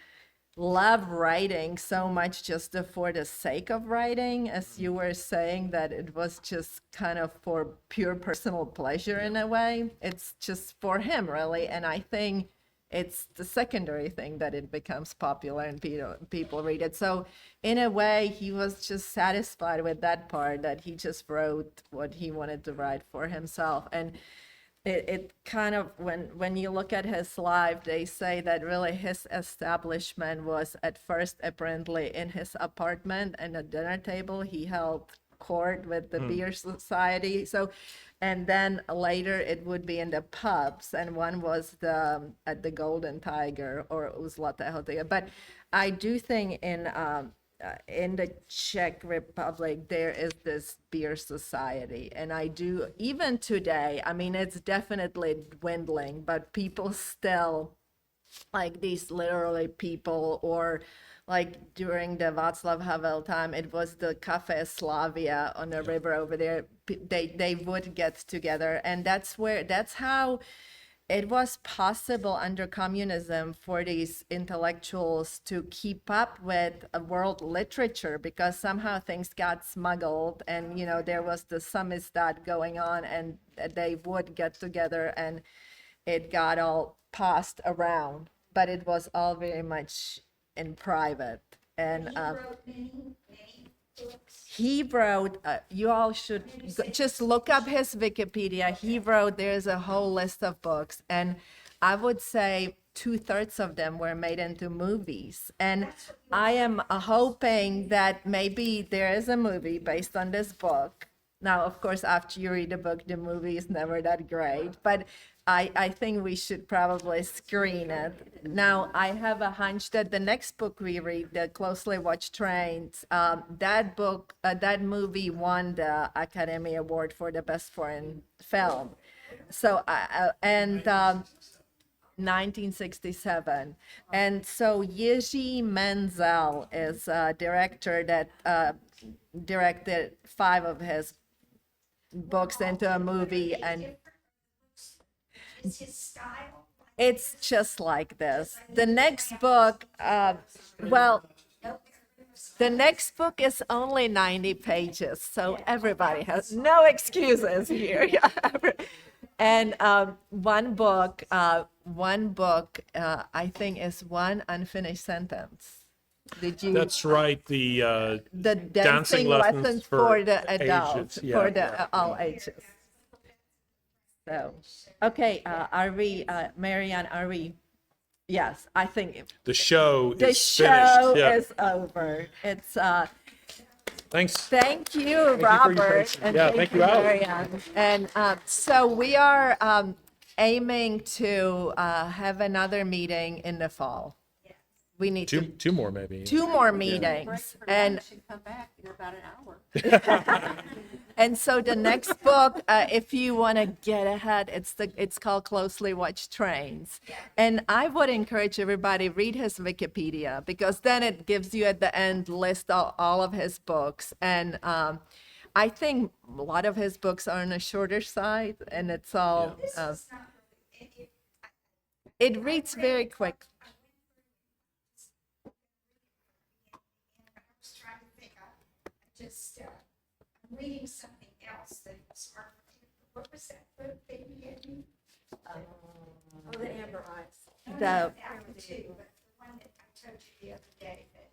loved writing so much just for the sake of writing, as you were saying, that it was just kind of for pure personal pleasure in a way. It's just for him, really. And I think it's the secondary thing that it becomes popular and people read it. So in a way, he was just satisfied with that part, that he just wrote what he wanted to write for himself. And it kind of, when you look at his life, they say that really his establishment was at first apparently in his apartment and a dinner table. He held court with the beer society. So, and then later it would be in the pubs, and one was at the Golden Tiger or Uzlaté Hotel. But I do think in the Czech Republic there is this beer society, and I do, even today, I mean, it's definitely dwindling, but people still, like these literally people, or like during the Václav Havel time, it was the Café Slavia on the river over there. They would get together, and that's how it was possible under communism for these intellectuals to keep up with world literature, because somehow things got smuggled, and there was the samizdat going on, and they would get together, and it got all passed around, but it was all very much in private. And He wrote many books. he wrote, you all should just look up his Wikipedia. He wrote, there's a whole list of books, and I would say 2/3 of them were made into movies. And I am hoping that maybe there is a movie based on this book. Now, of course, after you read the book, the movie is never that great, but I think we should probably screen it. Now, I have a hunch that the next book we read, The Closely Watched Trains, that movie won the Academy Award for the Best Foreign Film. So, 1967. And so Jerzy Menzel is a director that directed 5 of his books into a movie, and Is his style? it's just like this. The next book, well, the next book is only 90 pages, so everybody has no excuses here. And one book, I think is one unfinished sentence. Did you? That's right. The The dancing dancing lessons lessons for for the adults, ages, yeah. for the all ages. So, okay, are we, Marianne, are we? Yes, I think the show the is show finished. Yeah. is over. It's, Thanks. thank you, you for your Robert, patience. and Yeah, thank thank you, you, Alex. Marianne. And so we are aiming to have another meeting in the fall. We need Two more maybe. 2 more meetings, and Should come back in about an hour. and so the next book, if you want to get ahead, it's called Closely Watched Trains. And I would encourage everybody read his Wikipedia, because then it gives you at the end list all of his books. And I think a lot of his books are on the shorter side, and it's all This is not really, it reads very quick. I was trying to think, I'm reading something else that was hard. What was that book that you gave me? Oh, the Amber Eyes. The That one too, but the one that I told you the other day that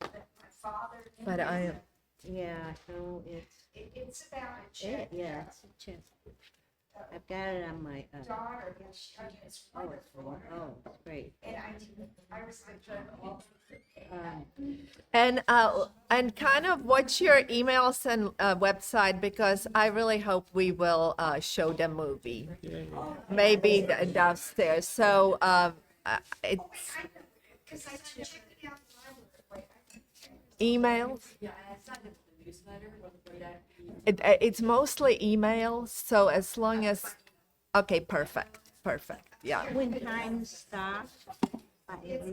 my father. But I Yeah, no, It's about a chick. yeah, it's a chance. I've got it on my, Daughter, and she, I mean, it's wonderful. oh, it's great. And I was like, and kind of watch your emails and website, because I really hope we will show the movie, maybe downstairs. So it's because I checked it out in the library. emails. Yeah, and it's not in the newsletter, but that. It's mostly emails. So as long as, okay, perfect, yeah. When time stops, It's